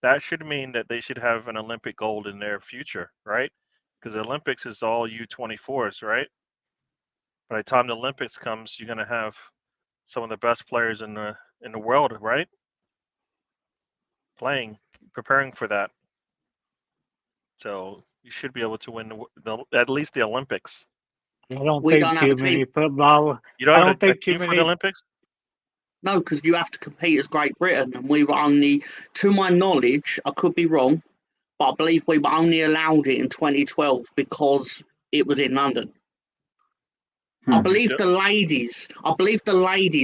that should mean that they should have an Olympic gold in their future, right? Because the Olympics is all U24s, right? By the time the Olympics comes, you're going to have some of the best players in the world, right? Preparing for that. So you should be able to win at least the Olympics. I don't we think don't have too a many team. football. You don't I have don't a think too team for the many. Olympics? No, because you have to compete as Great Britain, and we were only, to my knowledge, I could be wrong, but I believe we were only allowed it in 2012 because it was in London. I believe the ladies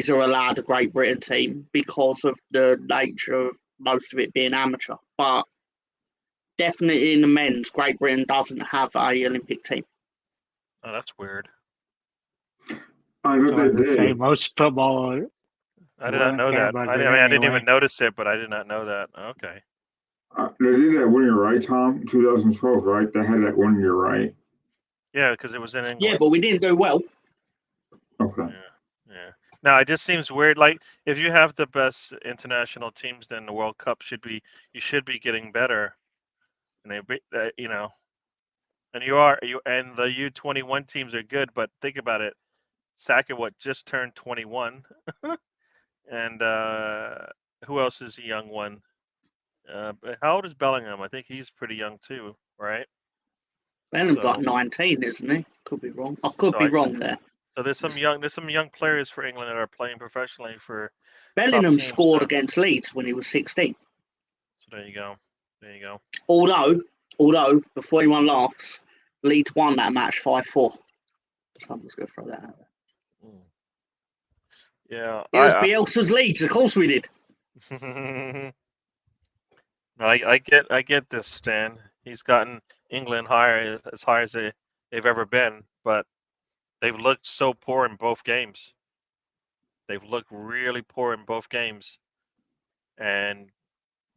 are allowed a Great Britain team because of the nature of most of it being amateur. But definitely in the men's, Great Britain doesn't have a Olympic team. Oh, that's weird. I know So they say did. most football. I did not know that. I didn't even notice it, but I did not know that. Okay. They did that 1 year, right, Tom? 2012, right? They had that 1 year, right? Yeah, because it was in England. Yeah, but we didn't do well. Okay. Yeah. Now it just seems weird. Like if you have the best international teams, then the World Cup you should be getting better, and and and the U21 teams are good. But think about it, Saka just turned 21, and who else is a young one? How old is Bellingham? I think he's pretty young too, right? Bellingham's like 19, isn't he? Could be wrong. I could be wrong there. So there's some young players for England that are playing professionally for. Bellingham scored against Leeds when he was 16. So there you go. Although before anyone laughs, Leeds won that match 5-4. Someone's going to throw that out there. Yeah, it was Bielsa's Leeds. Of course we did. I get this, Stan. He's gotten England as high as they've ever been, but they've looked so poor in both games. They've looked really poor in both games, and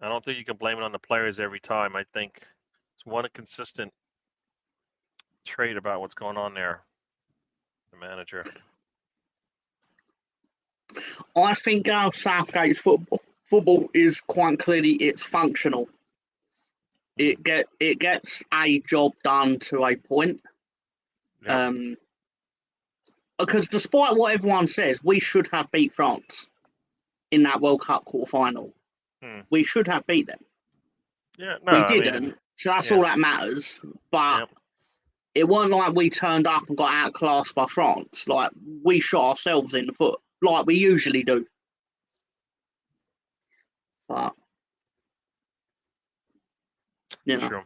I don't think you can blame it on the players every time. I think it's one consistent trait about what's going on there. The manager. I think our Southgate's football is quite clearly it's functional. It gets a job done to a point. Yep. Because despite what everyone says, we should have beat France in that World Cup quarterfinal. We should have beat them. Yeah, no, we didn't. So that's all that matters. But it wasn't like we turned up and got outclassed by France. Like, we shot ourselves in the foot, like we usually do. But, you know.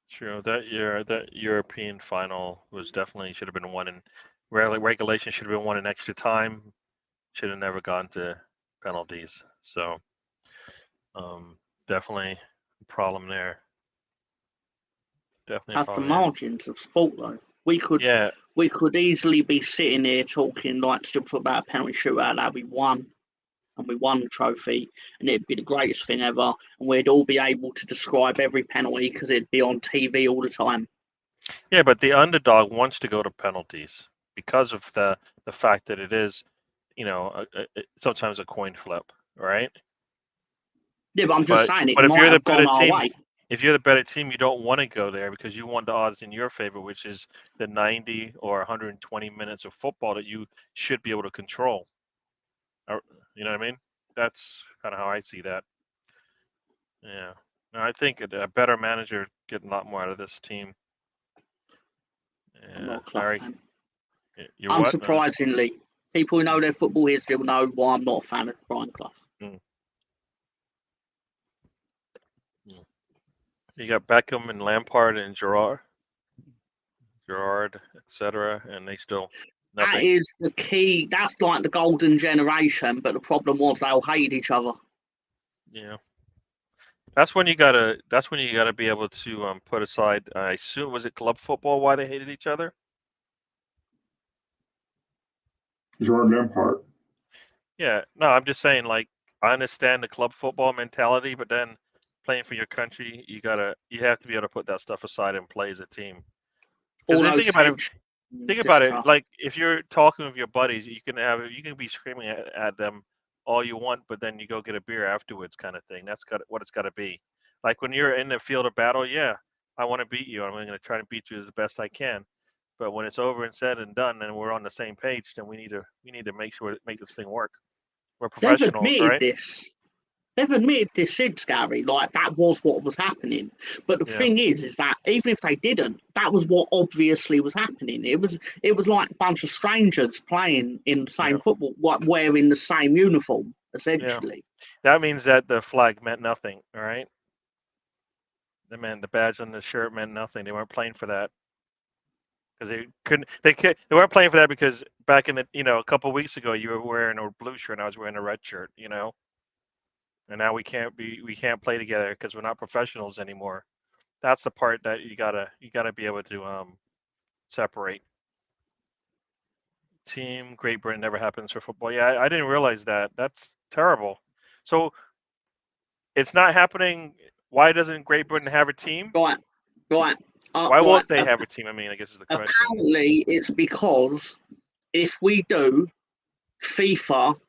True. That European final was definitely should have been won in regulation. Should have been won in extra time. Should have never gone to penalties. So, definitely a problem there. Definitely. That's the margins of sport, though. We could easily be sitting here talking like still talk about a penalty shootout that we won, and we won the trophy, and it'd be the greatest thing ever, and we'd all be able to describe every penalty because it'd be on TV all the time. Yeah, but the underdog wants to go to penalties because of the fact that it is, sometimes a coin flip, right? Yeah, but I'm just saying it but if might you're the have better gone our team, way. if you're the better team, you don't want to go there because you want the odds in your favor, which is the 90 or 120 minutes of football that you should be able to control. You know what I mean? That's kind of how I see that. Yeah. No, I think a better manager get a lot more out of this team. I'm Yeah. not a Clough Larry, fan. you're what? Unsurprisingly, people who know their football history will know why I'm not a fan of Brian Clough. You got Beckham and Lampard and Gerrard, etc., and they still nothing. That is the key. That's like the golden generation, but the problem was they all hated each other. Yeah. That's when you gotta be able to put aside. I assume was it club football why they hated each other? Gerard Lampard. Yeah, no, I'm just saying. Like, I understand the club football mentality, but then playing for your country, you have to be able to put that stuff aside and play as a team. Because think about it. Like, if you're talking with your buddies, you can be screaming at them all you want, but then you go get a beer afterwards, kind of thing. That's what it's got to be. Like when you're in the field of battle, yeah, I want to beat you. I'm going to try to beat you as best I can. But when it's over and said and done, and we're on the same page, then we need to make this thing work. We're professionals, right? They've admitted this since, Gary. Like, that was what was happening. But the thing is that even if they didn't, that was what obviously was happening. It was like a bunch of strangers playing in the same football, like wearing the same uniform, essentially. Yeah. That means that the flag meant nothing, all right? The badge on the shirt meant nothing. They weren't playing for that. Because they weren't playing for that because back in the, a couple of weeks ago, you were wearing a blue shirt and I was wearing a red shirt, And now we can't play together because we're not professionals anymore. That's the part that you gotta be able to separate. Team Great Britain never happens for football. Yeah, I didn't realize that. That's terrible. So it's not happening. Why doesn't Great Britain have a team? Right. Why won't they have a team? I mean, I guess is the question. Apparently, it's because if we do, FIFA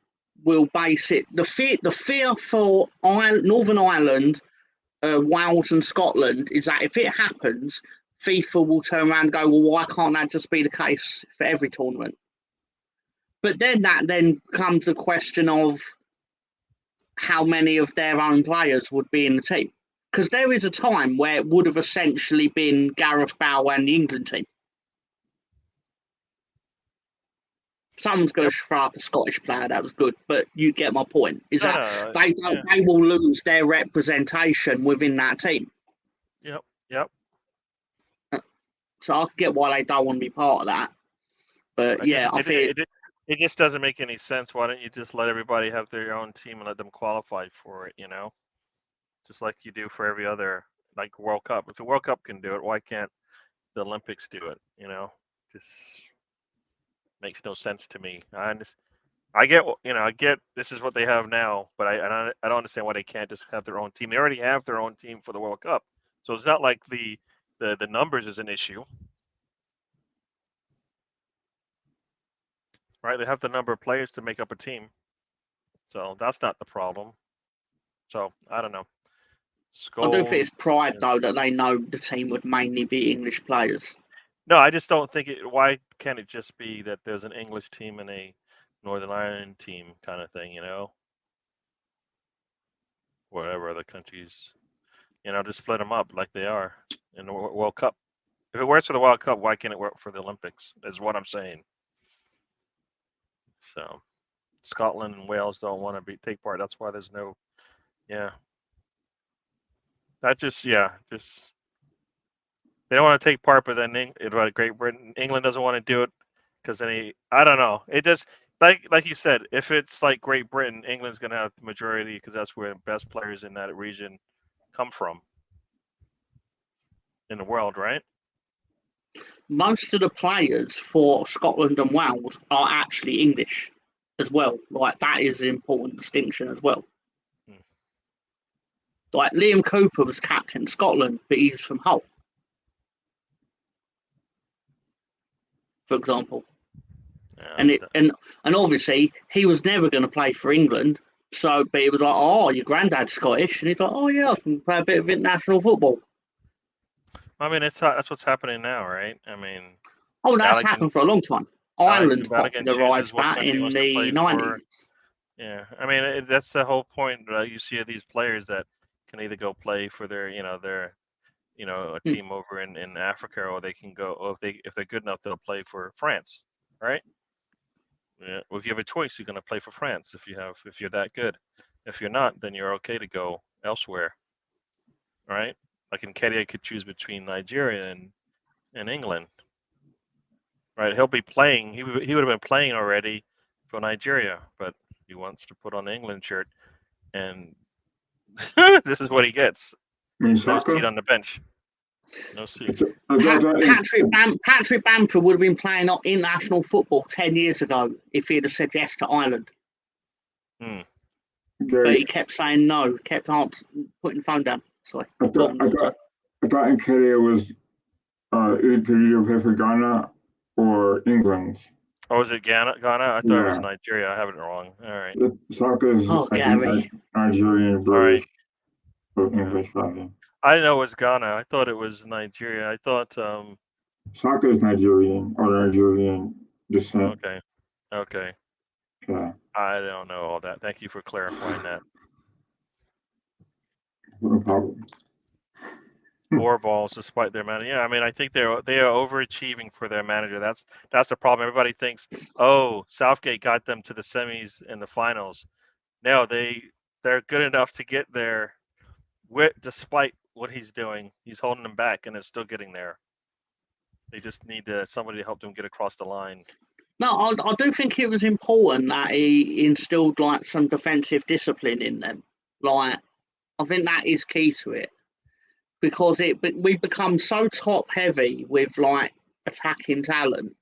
will base it. The fear for Northern Ireland, Wales, and Scotland is that if it happens, FIFA will turn around and go, well, why can't that just be the case for every tournament? But then that comes the question of how many of their own players would be in the team. Because there is a time where it would have essentially been Gareth Bale and the England team. Someone's going to throw up a Scottish player that was good, but you get my point. They will lose their representation within that team. Yep. So I get why they don't want to be part of that. But I think it just doesn't make any sense. Why don't you just let everybody have their own team and let them qualify for it? Just like you do for every other, like World Cup. If the World Cup can do it, why can't the Olympics do it? Just makes no sense to me. I get this is what they have now, but I don't understand why they can't just have their own team. They already have their own team for the World Cup, so it's not like the numbers is an issue, right? They have the number of players to make up a team, so that's not the problem. So I don't know. I do think it's pride though that they know the team would mainly be English players. No, I just don't think it. Why can't it just be that there's an English team and a Northern Ireland team kind of thing, Whatever other countries, to split them up like they are in the World Cup. If it works for the World Cup, why can't it work for the Olympics? Is what I'm saying. So, Scotland and Wales don't want to take part. That's why there's no. Yeah. That just they don't want to take part, but then Great Britain, England doesn't want to do it because then I don't know. It just like you said, if it's like Great Britain, England's gonna have the majority because that's where the best players in that region come from in the world, right? Most of the players for Scotland and Wales are actually English as well. Like, that is an important distinction as well. Like, Liam Cooper was captain of Scotland, but he's from Hull, for example. Yeah, and obviously he was never going to play for England. So, but it was like, oh, your granddad's Scottish, and he's like, oh yeah, I can play a bit of international football. I mean, that's what's happening now, right? I mean, oh, that's happened for a long time. Ireland popularised that in the 90s. Yeah, I mean, that's the whole point. You see these players that can either go play for their a team over in Africa, or they can go, or if they're good enough, they'll play for France, right? Yeah, well, if you have a choice, you're going to play for France if you're that good. If you're not, then you're okay to go elsewhere, right? Like Nketiah could choose between Nigeria and England, right? He'll be playing. He would have been playing already for Nigeria, but he wants to put on the England shirt, and this is what he gets. No seat on the bench. No seat. Patrick Bamford would have been playing international football 10 years ago if he'd have said yes to Ireland. But he kept saying no, kept putting the phone down. Sorry. I thought Nketiah was either play for Ghana or England. Oh, was it Ghana? I thought it was Nigeria. I have it wrong. All right. Saka's Nigerian, British, English family. I didn't know it was Ghana. I thought it was Nigeria. I thought Saka is Nigerian or Nigerian descent. Okay. Yeah. I don't know all that. Thank you for clarifying that. No problem. 4 balls despite their manager. Yeah, I mean, I think they are overachieving for their manager. That's the problem. Everybody thinks, oh, Southgate got them to the semis and the finals. No, they're good enough to get there, despite what he's doing. He's holding them back, and they're still getting there. They just need somebody to help them get across the line. No, I do think it was important that he instilled like some defensive discipline in them. Like, I think that is key to it, because we've become so top heavy with like attacking talent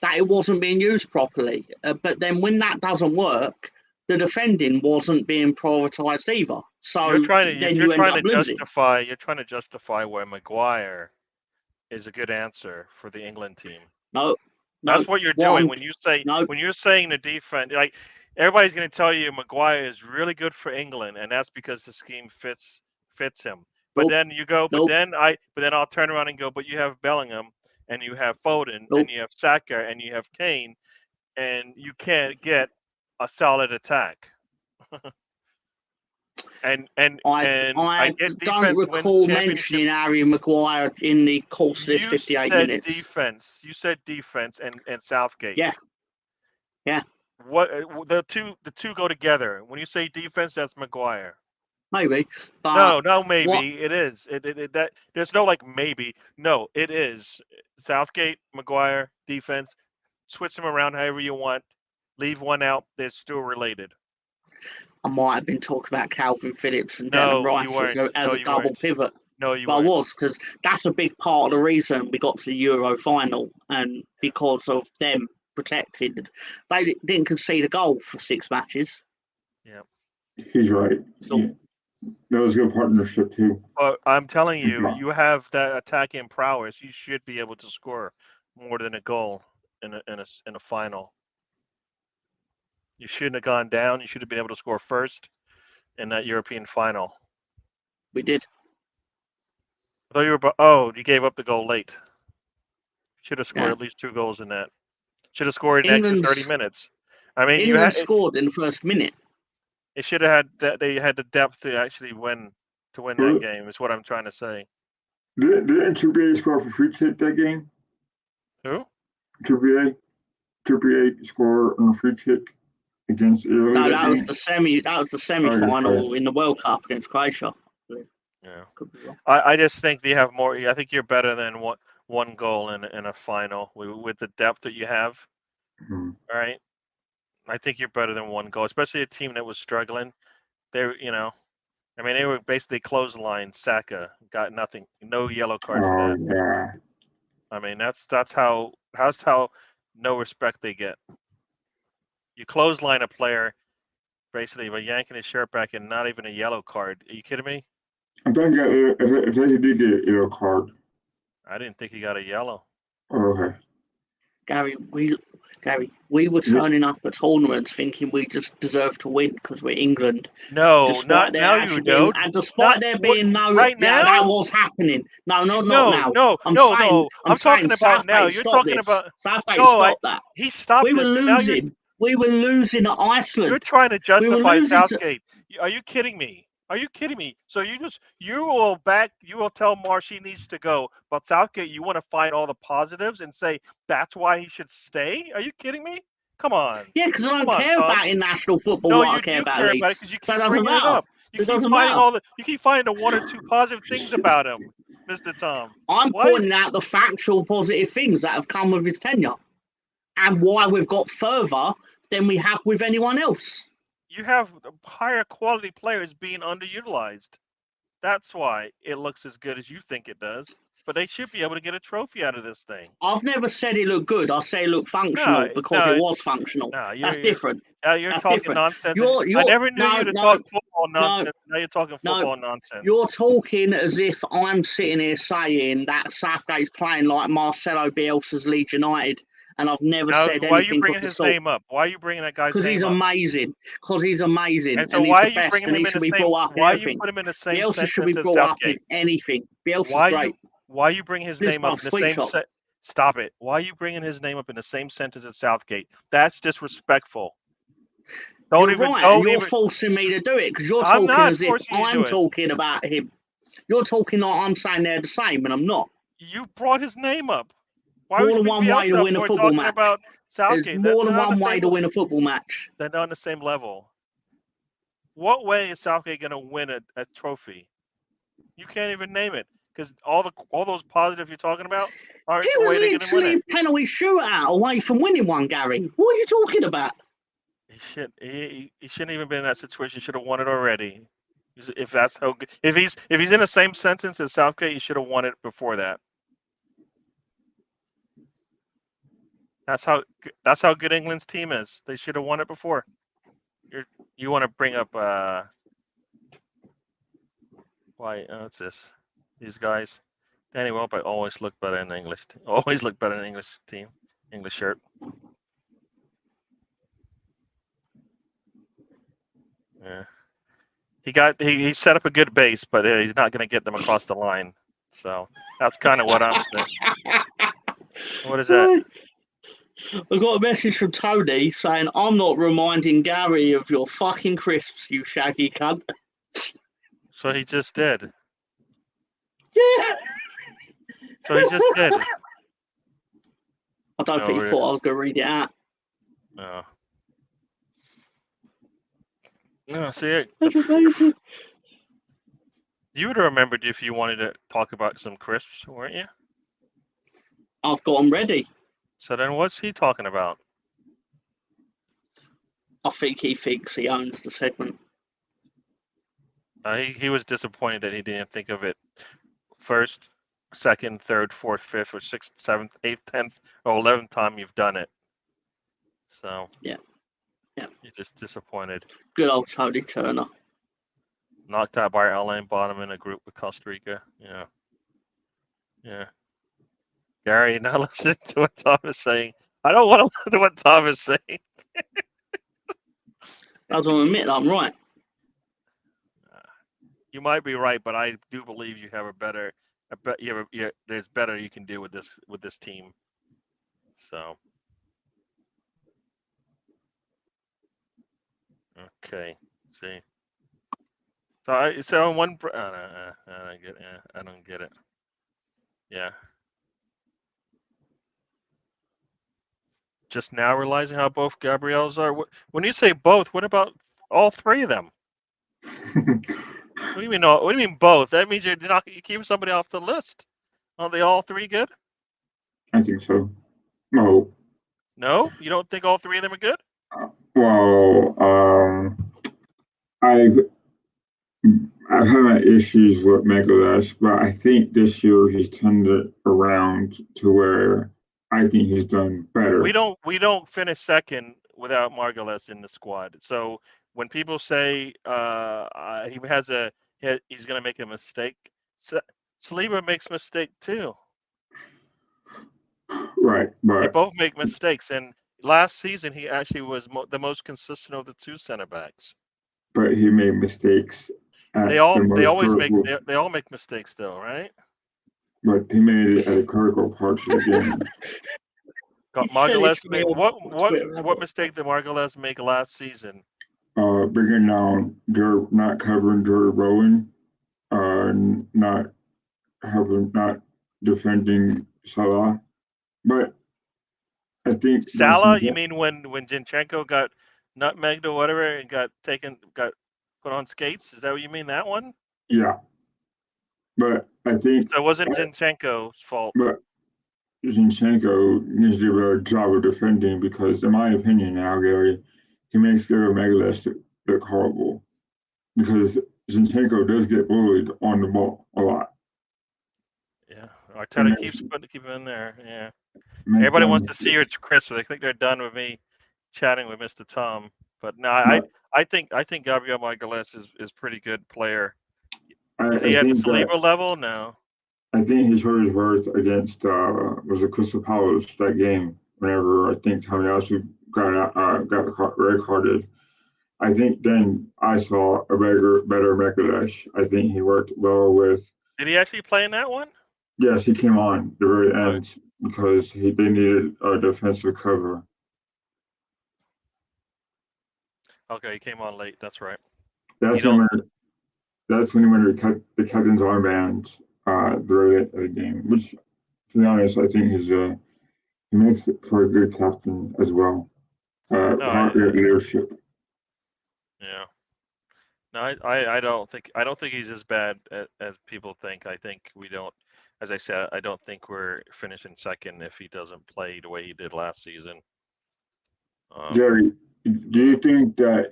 that it wasn't being used properly. But then when that doesn't work, the defending wasn't being prioritised either. So you're trying to justify why Maguire is a good answer for the England team. No. That's what you're doing when you're saying the defense. Like, everybody's going to tell you Maguire is really good for England, and that's because the scheme fits him. But then you go, but then I'll turn around and go, but you have Bellingham, and you have Foden, and you have Saka, and you have Kane, and you can't get a solid attack. I don't recall mentioning Harry Maguire in the course of this 58 minutes. You said defense and Southgate. Yeah. What the two go together? When you say defense, that's Maguire. Maybe. But no, maybe it is. That there's no like maybe. No, it is Southgate, Maguire, defense. Switch them around however you want. Leave one out. They're still related. I might have been talking about Calvin Phillips and Declan Rice as a double pivot. No, you weren't. I was, because that's a big part of the reason we got to the Euro final, and because of them protected. They didn't concede a goal for 6 matches. Yeah. He's right. So, that was a good partnership too. But I'm telling you, you have that attacking prowess. You should be able to score more than a goal in a final. You shouldn't have gone down. You should have been able to score first in that European final. We did. I thought you gave up the goal late. Should have scored at least 2 goals in that. Should have scored in extra 30 minutes. I mean, England scored in the first minute. It should have had that. They had the depth to actually win that game. Is what I'm trying to say. Didn't Trippier score for free kick that game? Who? Trippier scored on a free kick against Italy. No, that that game? was the semi. That was the semi-final in the World Cup against Croatia. Yeah. Could be wrong. I just think they have more. I think you're better than one goal in a final with the depth that you have. Mhm. All right. I think you're better than one goal, especially a team that was struggling. They were basically clothesline. Saka got nothing, no yellow card for Oh that. yeah. I mean, that's how no respect they get. You clothesline a player basically by yanking his shirt back and not even a yellow card. Are you kidding me? I think if he did get a yellow card. I didn't think he got a yellow. Oh, okay. Gary, we were turning up at tournaments thinking we just deserve to win because we're England. No, Despite not now. You don't. And despite there being no, right yeah, now. that was happening. No, not now. No. I'm talking about now. You're talking about Southgate. Stop that. He stopped. We were losing. We were losing at Iceland. You're trying to justify Southgate. To... Are you kidding me? Are you kidding me? So you will tell Marsh he needs to go, but Southgate, you want to find all the positives and say that's why he should stay? Are you kidding me? Come on. Yeah, because I don't care about international football. No, I you care do about care leagues. about it because you So keep it doesn't bringing it matter. up. You keep finding the one or two positive things about him, Mr. Tom. I'm pointing out the factual positive things that have come with his tenure and why we've got further than we have with anyone else. You have higher quality players being underutilized. That's why it looks as good as you think it does. But they should be able to get a trophy out of this thing. I've never said it looked good. I say it looked functional because it was functional. That's different. You're That's talking different. nonsense. I never knew you to talk football nonsense. Now you're talking football nonsense. You're talking as if I'm sitting here saying that Southgate's playing like Marcelo Bielsa's Leeds United. And I've never said anything of the sort. Why are you bringing his name up? Why are you bringing that guy's name up? Because he's amazing. Because he's amazing. And so why are you bringing him in the same? Why you put him in the same Bielsa sentence should be brought up in anything. Bielsa's great. Why you bring his name up in the same? Stop it. Why are you bringing his name up in the same sentence as Southgate? That's disrespectful. You're forcing me to do it because you're talking as if I'm talking about him. You're talking like I'm saying they're the same, and I'm not. You brought his name up. Why more than one way to win a football match. There's more than one way to win a football match. They're not on the same level. What way is Southgate going to win a trophy? You can't even name it because all those positives you're talking about aren't the way they're going to win it. He was literally penalty shootout away from winning one, Gary. What are you talking about? He shouldn't even been in that situation. He should have won it already. If that's how good, if he's in the same sentence as Southgate, he should have won it before that. That's how good England's team is. They should have won it before. You want to bring up what's this? These guys. Danny Welbeck always look better in English. Always look better in English team, English shirt. Yeah. He set up a good base, but he's not going to get them across the line. So that's kind of what I'm saying. What is that? I got a message from Tony saying, I'm not reminding Gary of your fucking crisps, you shaggy cunt. So he just did. Yeah. So he just did. I don't think he thought I was going to read it out. No. No, see it. That's amazing. You would have remembered if you wanted to talk about some crisps, weren't you? I've got them ready. So then what's he talking about? I think he thinks he owns the segment. He was disappointed that he didn't think of it first, second, third, fourth, fifth, or sixth, seventh, eighth, 10th, or 11th time you've done it. So yeah, you're just disappointed. Good old Tony Turner. Knocked out by Alain Bottom in a group with Costa Rica. Yeah. Gary, now listen to what Tom is saying. I don't want to listen to what Tom is saying. I was going to admit that I'm right. You might be right, but I do believe you have there's better you can do with this team. So, okay, see. So I don't get it. I don't get it. Yeah. Just now realizing how both Gabriels are. When you say both, what about all three of them? What do you mean? What do you mean both? That means you keep somebody off the list. Aren't they all three good? I think so. No. No, you don't think all three of them are good? Well, I've had my issues with Megalash, but I think this year he's turned it around to where I think he's done better. We don't finish second without Margulis in the squad. So when people say he's going to make a mistake, Saliba makes a mistake too. Right, but they both make mistakes. And last season he actually was the most consistent of the two center backs. But he made mistakes. They all make mistakes though, right? But he made it at a critical parts of the game. Margulis made what mistake did Margulis make last season? Bringing down not covering Jared Bowen, not defending Salah. But I think Salah, you mean when Zinchenko got nutmegged or whatever and got put on skates? Is that what you mean, that one? Yeah. But I think so it wasn't Zinchenko's fault. But Zinchenko needs to do a better job of defending because, in my opinion now, Gary, he makes Gabriel Magalhaes look horrible because Zinchenko does get bullied on the ball a lot. Yeah, Arteta keeps keep him in there. Yeah, everybody wants to see your Chris, so they think they're done with me chatting with Mr. Tom. But no, I think Gabriel Magalhaes is pretty good player. Is he at the Saliba level? No. I think he showed his worth against was it Crystal Palace that game. Whenever I think Tomiyasu got red carded, I think then I saw a better Magalhaes. I think he worked well with. Did he actually play in that one? Yes, he came on the very end because they needed a defensive cover. Okay, he came on late. That's right. That's when he went to the captain's armband the very end of the game. Which, to be honest, I think he makes it for a good captain as well. Leadership. Yeah. No, I don't think he's as bad as people think. I think we don't. As I said, I don't think we're finishing second if he doesn't play the way he did last season. Jerry, do you think that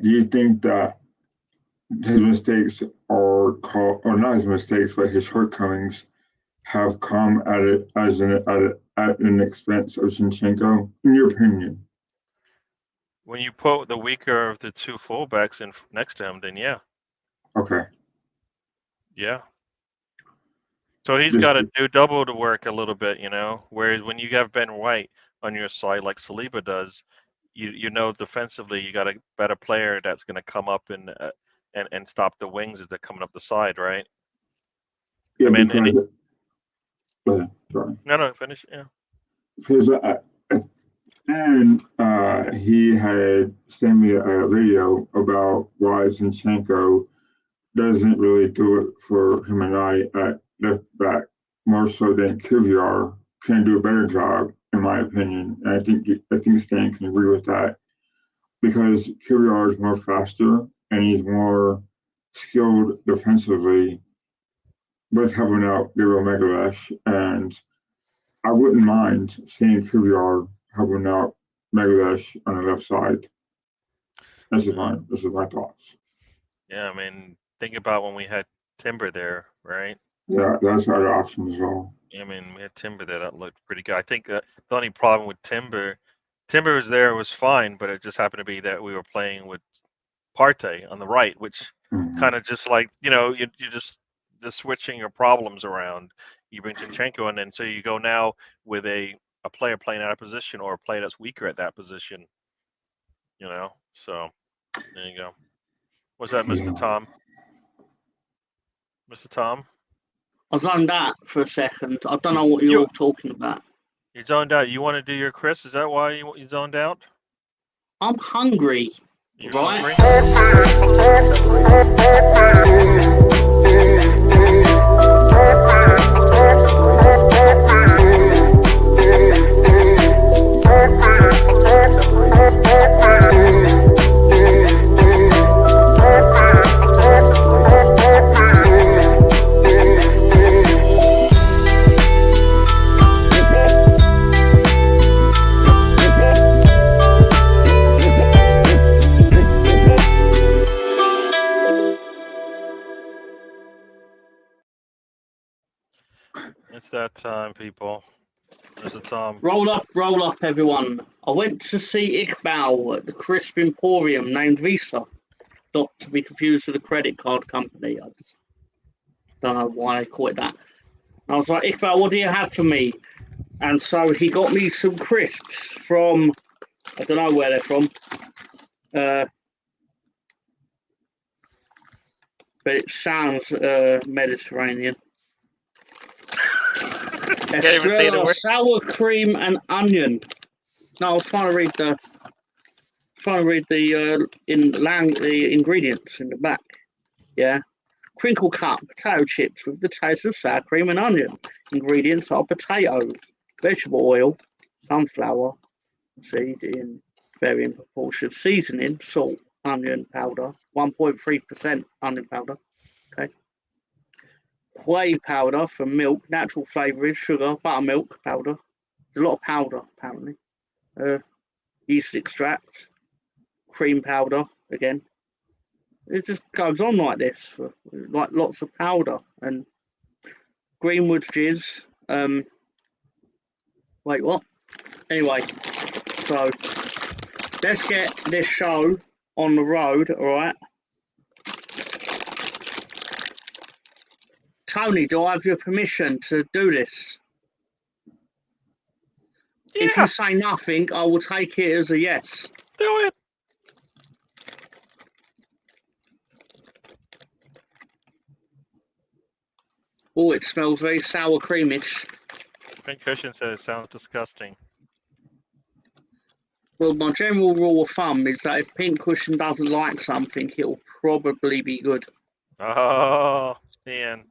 his mistakes or not his mistakes, but his shortcomings have come at an expense of Zinchenko, in your opinion? When you put the weaker of the two fullbacks in next to him, then yeah. Okay. Yeah. So he's got to do double the work a little bit, Whereas when you have Ben White on your side, like Saliba does, you know defensively you got a better player that's going to come up and stop the wings as they're coming up the side, right? Yeah, No, finish. Yeah. Because he had sent me a video about why Zinchenko doesn't really do it for him and I at left back, more so than Kiviar can do a better job, in my opinion. And I think Stan can agree with that because Kiviar is more faster and he's more skilled defensively with helping out Gabriel Magalhaes. And I wouldn't mind seeing Kiviar helping out Magalhaes on the left side. This is my thoughts. Yeah, I mean, think about when we had Timber there, right? Yeah, that's our option as well. I mean, we had Timber there that looked pretty good. I think the only problem with Timber was fine, but it just happened to be that we were playing with Partey on the right, which kind of just like, you just switching your problems around. You bring Zinchenko in, and so you go now with a player playing out of position or a player that's weaker at that position, So there you go. What's that, Mr. Tom? Mr. Tom? I zoned out for a second. I don't know what you're all talking about. You zoned out. You want to do your Chris? Is that why you zoned out? I'm hungry. You're right? Hungry? It's that time, people. There's a Tom. Roll up, everyone. I went to see Iqbal at the Crisp Emporium named Visa. Not to be confused with a credit card company. I just don't know why they call it that. And I was like, Iqbal, what do you have for me? And so he got me some crisps from, I don't know where they're from. But it sounds Mediterranean. Can't even say the Estrella, word. sour cream and onion. No, I was trying to read the the ingredients in the back. Yeah. Crinkle cut potato chips with the taste of sour cream and onion. Ingredients are potatoes, vegetable oil, sunflower seed in varying proportions, seasoning, salt, onion powder, 1.3% onion powder. Okay. Whey powder for milk, natural flavouring, sugar, buttermilk powder. There's a lot of powder apparently. Yeast extract, cream powder again. It just goes on like this, like lots of powder and Greenwood's jizz. Wait, what? Anyway, so let's get this show on the road, all right? Tony, do I have your permission to do this? Yeah, If you say nothing, I will take it as a yes. do it. Oh, it smells very sour creamish. Ben Cushion says it sounds disgusting. Well, my general rule of thumb is that if Pincushion doesn't like something, it'll probably be good. Oh, man.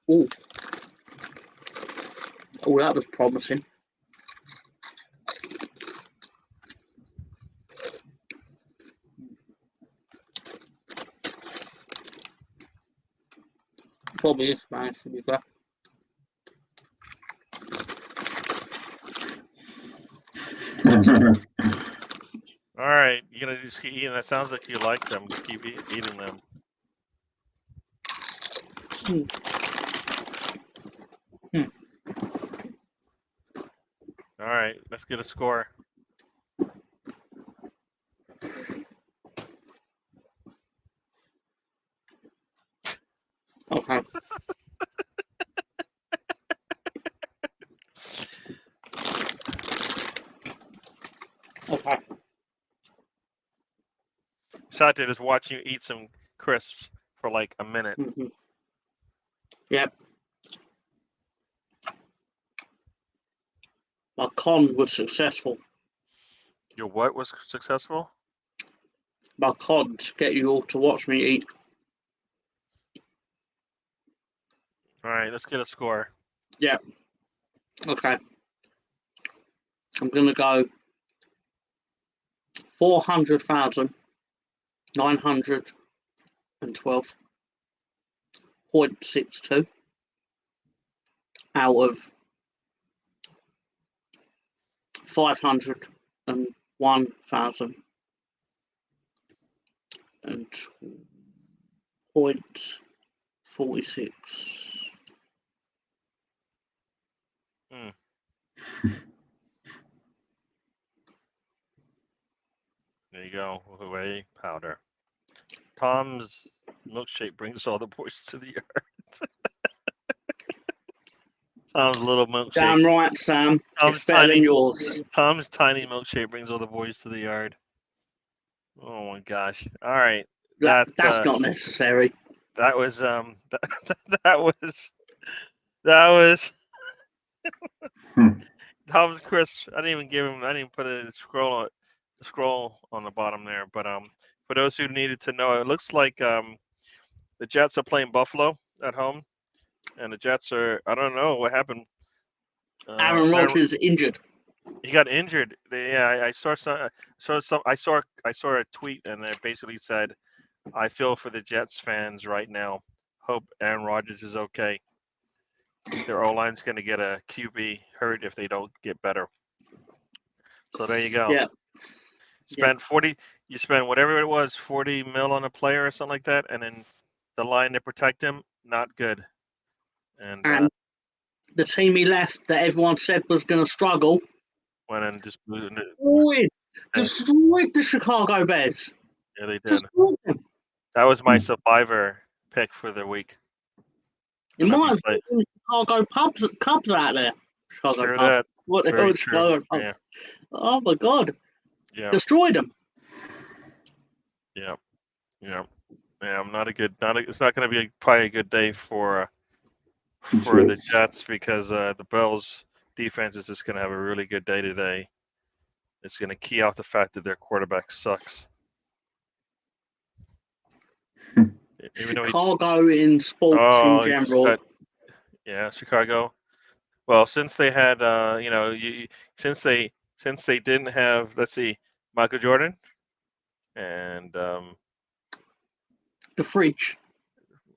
Oh, that was promising. Probably is nice to be fair. All right, you're gonna just keep eating. That sounds like you like them. Just keep eating them. All right, let's get a score. Okay. Okay. Sat there just watching you eat some crisps for like a minute. Mm-hmm. Yep. My con was successful. Your what was successful? My con to get you all to watch me eat. All right, let's get a score. Yep. Okay. I'm going to go 400,912.62 out of 501,000 and 0.46. There you go. Whey powder. Tom's milkshake brings all the boys to the yard. Tom's little milkshake. Damn right, Sam. It's better than yours. Tom's tiny milkshake brings all the boys to the yard. Oh my gosh! All right, That's not necessary. that was that was Tom's crisp. I didn't even give him. I didn't even put a scroll on the bottom there. But for those who needed to know, it looks like the Jets are playing Buffalo at home, and the Jets are. I don't know what happened. Aaron Rodgers injured. He got injured. Yeah, I saw a tweet, and it basically said, "I feel for the Jets fans right now. Hope Aaron Rodgers is okay. Their O-line's going to get a QB hurt if they don't get better." So there you go. Yeah. You spend whatever it was, 40 mil on a player or something like that, and then the line to protect him, not good. And And the team he left that everyone said was going to struggle, went and just destroyed the Chicago Bears. Yeah, they did. Destroyed them. That was my survivor pick for the week. You might have been Chicago Cubs out there. Chicago True Cubs. that. What the hell Very is Chicago true. Cubs? Yeah. Oh my God. Yeah. Destroyed them. Yeah. Yeah. Yeah. It's not going to be probably a good day for the Jets because the Bills defense is just going to have a really good day today. It's going to key out the fact that their quarterback sucks. Chicago in sports in general. Chicago. Well, since they had, since they didn't have, let's see, Michael Jordan and the fridge.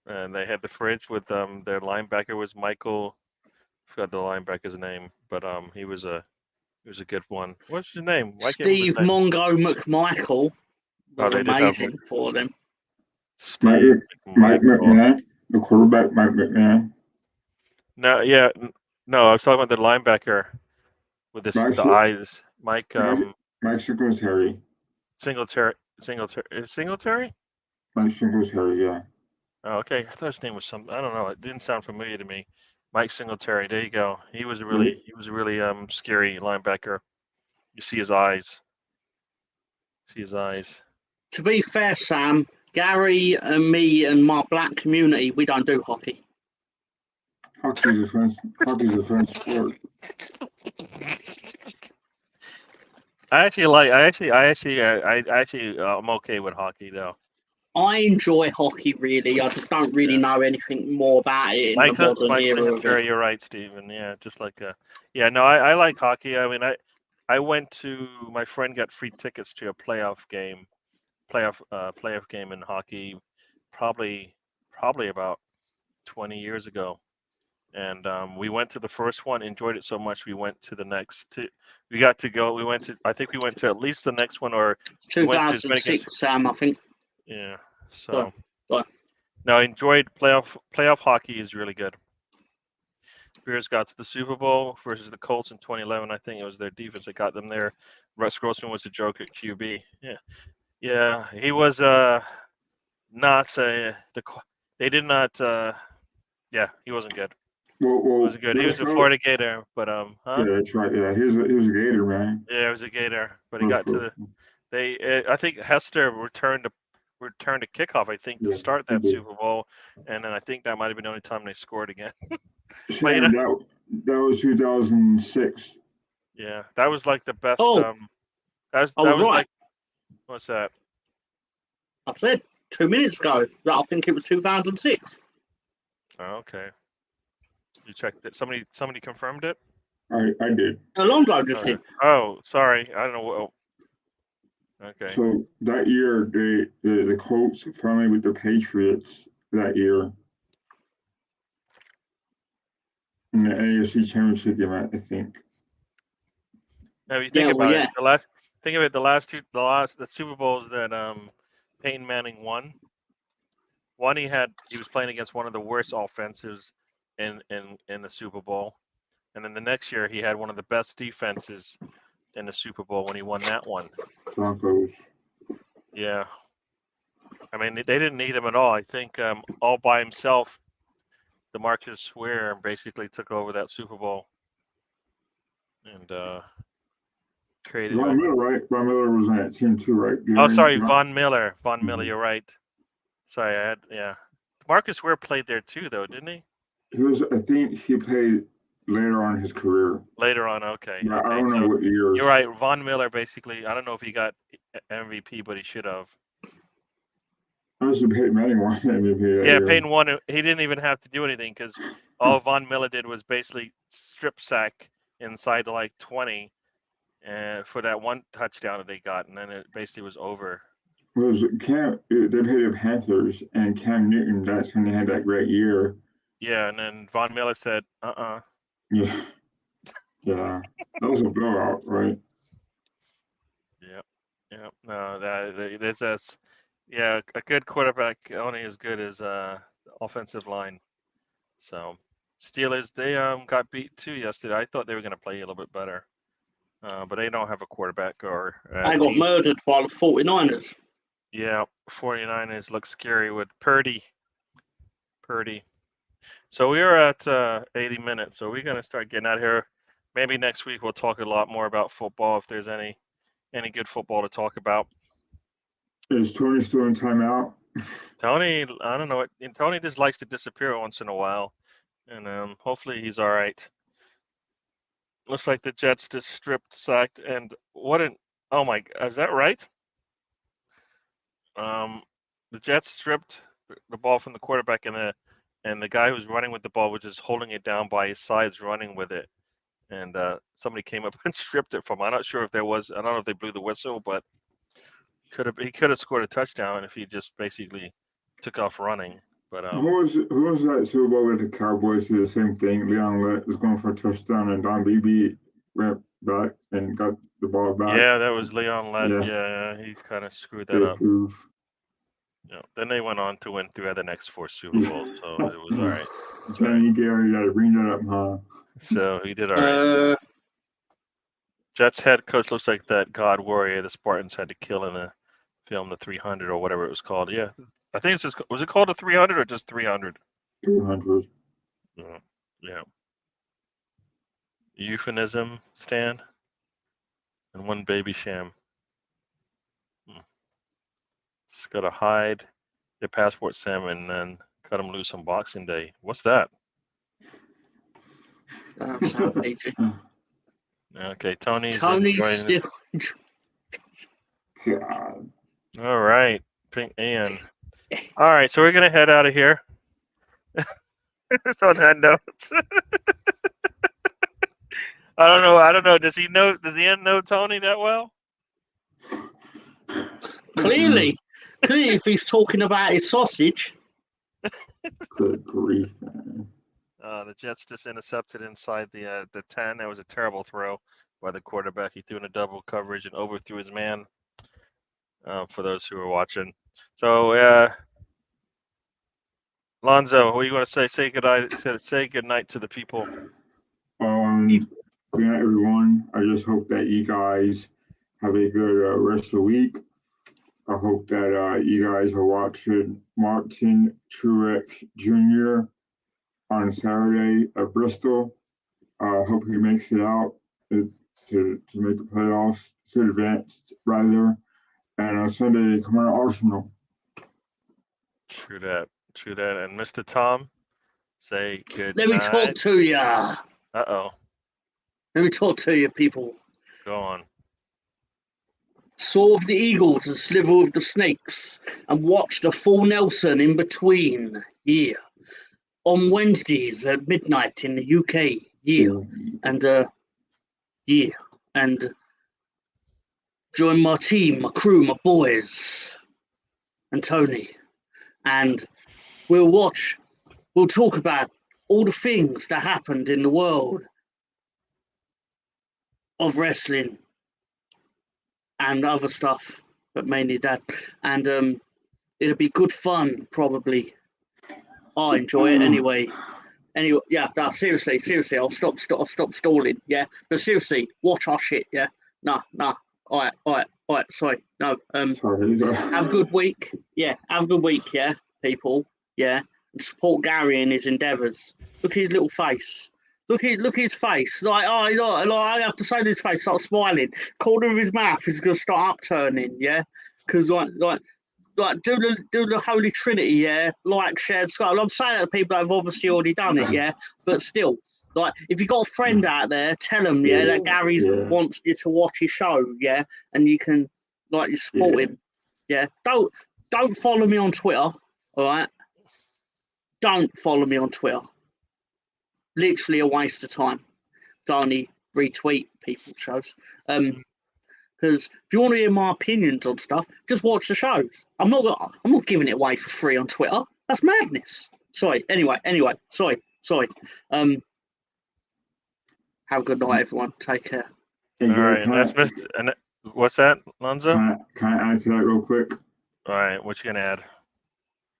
And they had the fridge with their linebacker was Michael. I forgot the linebacker's name, but he was a good one. What's his name? Steve Mongo McMichael was amazing for them. Mike McMahon, the quarterback, Mike McMahon. No, I was talking about the linebacker with the eyes, Mike. Mike Singletary. Singletary. Mike Singletary, yeah. Oh, okay. I thought his name was something. I don't know. It didn't sound familiar to me. Mike Singletary. There you go. He was a really scary linebacker. You see his eyes. To be fair, Sam, Gary and me and my black community, we don't do hockey. Hockey's a fun sport. I'm okay with hockey though. I enjoy hockey really. I just don't really know anything more about it in the modern era of it. You're right, Stephen. Yeah, just like I like hockey. I mean, I went to my friend got free tickets to a playoff game in hockey, probably about 20 years ago. And we went to the first one, enjoyed it so much. We went to the next two. I think we went to at least the next one, or 2006, Sam, I think. Yeah. So. No, I enjoyed playoff hockey is really good. Bears got to the Super Bowl versus the Colts in 2011. I think it was their defense that got them there. Russ Grossman was a joke at QB. Yeah, he was not they did not. He wasn't good. Well, he wasn't good. He was a Florida Gator, but Yeah, that's right. Yeah, he was a Gator, man. Yeah, he was a Gator, but he got to I think Hester returned to kickoff. I think to start that Super Bowl, and then I think that might have been the only time they scored again. But, that was 2006. Yeah, that was like the best. That was right. Like, what's that? I said 2 minutes ago that I think it was 2006. Oh, okay. You checked it. Somebody confirmed it. I did. Alonso just did. Oh, sorry. I don't know. Okay. So that year, the Colts finally with the Patriots that year in the AFC Championship game, I think. Now, if you think about it, the Super Bowls that Peyton Manning won. One, he was playing against one of the worst offenses in the Super Bowl, and then the next year he had one of the best defenses in the Super Bowl when he won that one. Broncos. Yeah, I mean they didn't need him at all. I think all by himself, DeMarcus Ware basically took over that Super Bowl and created. Von Miller, right? Von Miller was on that team too, right? Oh, sorry, Von Miller. You're right. Sorry, DeMarcus Ware played there too, though, didn't he? I think he played later on in his career. Later on, okay. Yeah, I don't know what years. You're right. Von Miller, basically, I don't know if he got MVP, but he should have. Honestly, Peyton Manning won MVP. Yeah, Peyton won it. He didn't even have to do anything because all Von Miller did was basically strip sack inside to like 20 for that one touchdown that they got, and then it basically was over. They played the Panthers, and Cam Newton, that's when they had that great year. Yeah, and then Von Miller said, Yeah. Yeah. That was a blowout, right? Yeah. No, Yeah, a good quarterback only as good as offensive line. So Steelers, they got beat too yesterday. I thought they were going to play a little bit better, but they don't have a quarterback or I got murdered by the 49ers. Yeah, 49ers look scary with Purdy. So we are at 80 minutes, so we're going to start getting out of here. Maybe next week we'll talk a lot more about football if there's any good football to talk about. Is Tony still in timeout? Tony, I don't know. Tony just likes to disappear once in a while, and hopefully he's all right. Looks like the Jets just stripped, sacked, and what an oh my! Is that right? The Jets stripped the ball from the quarterback, and the guy who's running with the ball was just holding it down by his sides, running with it. And somebody came up and stripped it from him. I'm not sure if there was. I don't know if they blew the whistle, but he could have scored a touchdown if he just basically took off running. But who was that Super Bowl with the Cowboys did the same thing? Leon Lett was going for a touchdown, and Don Beebe went back and got the ball back. Yeah, that was Leon Lett. Yeah, he kind of screwed that up. Yeah. Then they went on to win 3 of the next 4 Super Bowls, so it was all right. Benny Gary got to bring that up, huh? So he did all right. Jets head coach looks like that God Warrior the Spartans had to kill in the film, the 300 or whatever it was called. Yeah, I think it's just, was it called a 300 or just 300? 300. Yeah. Euphemism, Stan, and one baby sham. Just gotta hide your passport, Sam, and then cut them loose on Boxing Day. What's that? Sound PG. Okay, Tony's still. God. All right, Ian. All right, so we're gonna head out of here. On that note, I don't know. Does Ian know Tony that well? Clearly, if he's talking about his sausage. Good grief. The Jets just intercepted inside the 10. That was a terrible throw by the quarterback. He threw in a double coverage and overthrew his man. For those who are watching, so Lonzo, what do you want to say? Say good night to the people. Good night, everyone. I just hope that you guys have a good rest of the week. I hope that you guys are watching Martin Truex Jr. on Saturday at Bristol. I hope he makes it out to make the playoffs, to advance rather. And on Sunday, come on Arsenal. True that. And Mr. Tom, say good night. Let me talk to you. Uh-oh. Let me talk to you, people. Go on. Saw of the eagles and sliver of the snakes, and watched a full Nelson in between. Yeah. On Wednesdays at midnight in the UK. Yeah. And and join my team, my crew, my boys, and Tony. And we'll talk about all the things that happened in the world of wrestling and other stuff, but mainly that. And it'll be good fun, probably. I enjoy it anyway. Anyway, yeah, no, seriously, I'll stop stalling, yeah. But seriously, watch our shit, yeah. Nah. All right. Sorry, no. Have a good week, yeah. Have a good week, yeah, people, yeah. And support Gary in his endeavours. Look at his little face. Look at his face. I have to say his face. Start smiling. Corner of his mouth is gonna start upturning, yeah. Because like do the Holy Trinity, yeah. Like, shared, Scott. I'm saying that to people that have obviously already done it, yeah. But still, like, if you got a friend out there, tell them, yeah, that Gary wants you to watch his show, yeah, and you can, like, you support him, yeah. Don't follow me on Twitter, all right. Don't follow me on Twitter. Literally a waste of time to only retweet people's shows. Because if you want to hear my opinions on stuff, just watch the shows. I'm not giving it away for free on Twitter. That's madness. Sorry. Anyway. Sorry. Have a good night, everyone. Take care. All right, and that's Mr. And what's that, Lonzo? Can I add to that real quick? All right, what you gonna add?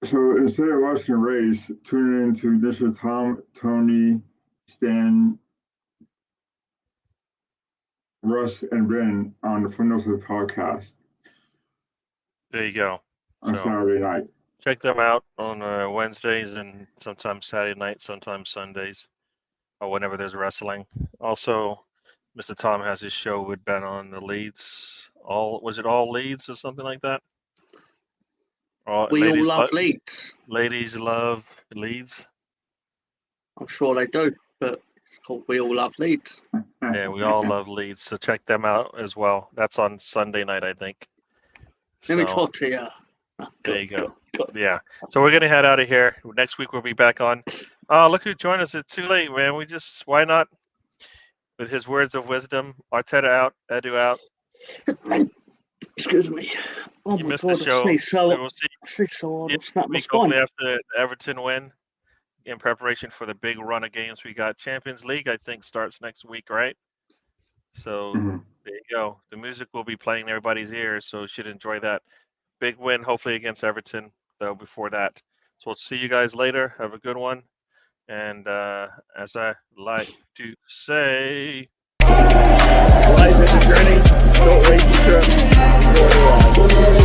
So instead of watching the race, tune in to Mr. Tom, Tony, Stan, Russ, and Ben on the Fundamentals podcast There you go. on So Saturday night. check them out on Wednesdays and sometimes Saturday night, sometimes Sundays, or whenever there's wrestling. Also, Mr. Tom has his show with Ben on the Leeds. All Leeds or something like that? We all love Leeds. Ladies love Leeds. I'm sure they do, but it's called We All Love Leeds. Yeah, we all love Leeds, so check them out as well. That's on Sunday night, I think. Let me So, talk to you. Oh, there you go. God. Yeah. So we're gonna head out of here. Next week we'll be back on. Oh, look who joined us. It's too late, man. Why not? With his words of wisdom, Arteta out, Edu out. Excuse me. Oh You my missed God, the show. I sneeze so, We will see hard, you I'll snap my week, spine. hopefully after the Everton win, in preparation for the big run of games we got. Champions League, I think, starts next week, right? So Mhm. there you go. The music will be playing in everybody's ears, so you should enjoy that. Big win, hopefully against Everton, though, before that. So we'll see you guys later. Have a good one. And as I like to say, Life is a journey. Don't waste the trip. Enjoy the ride.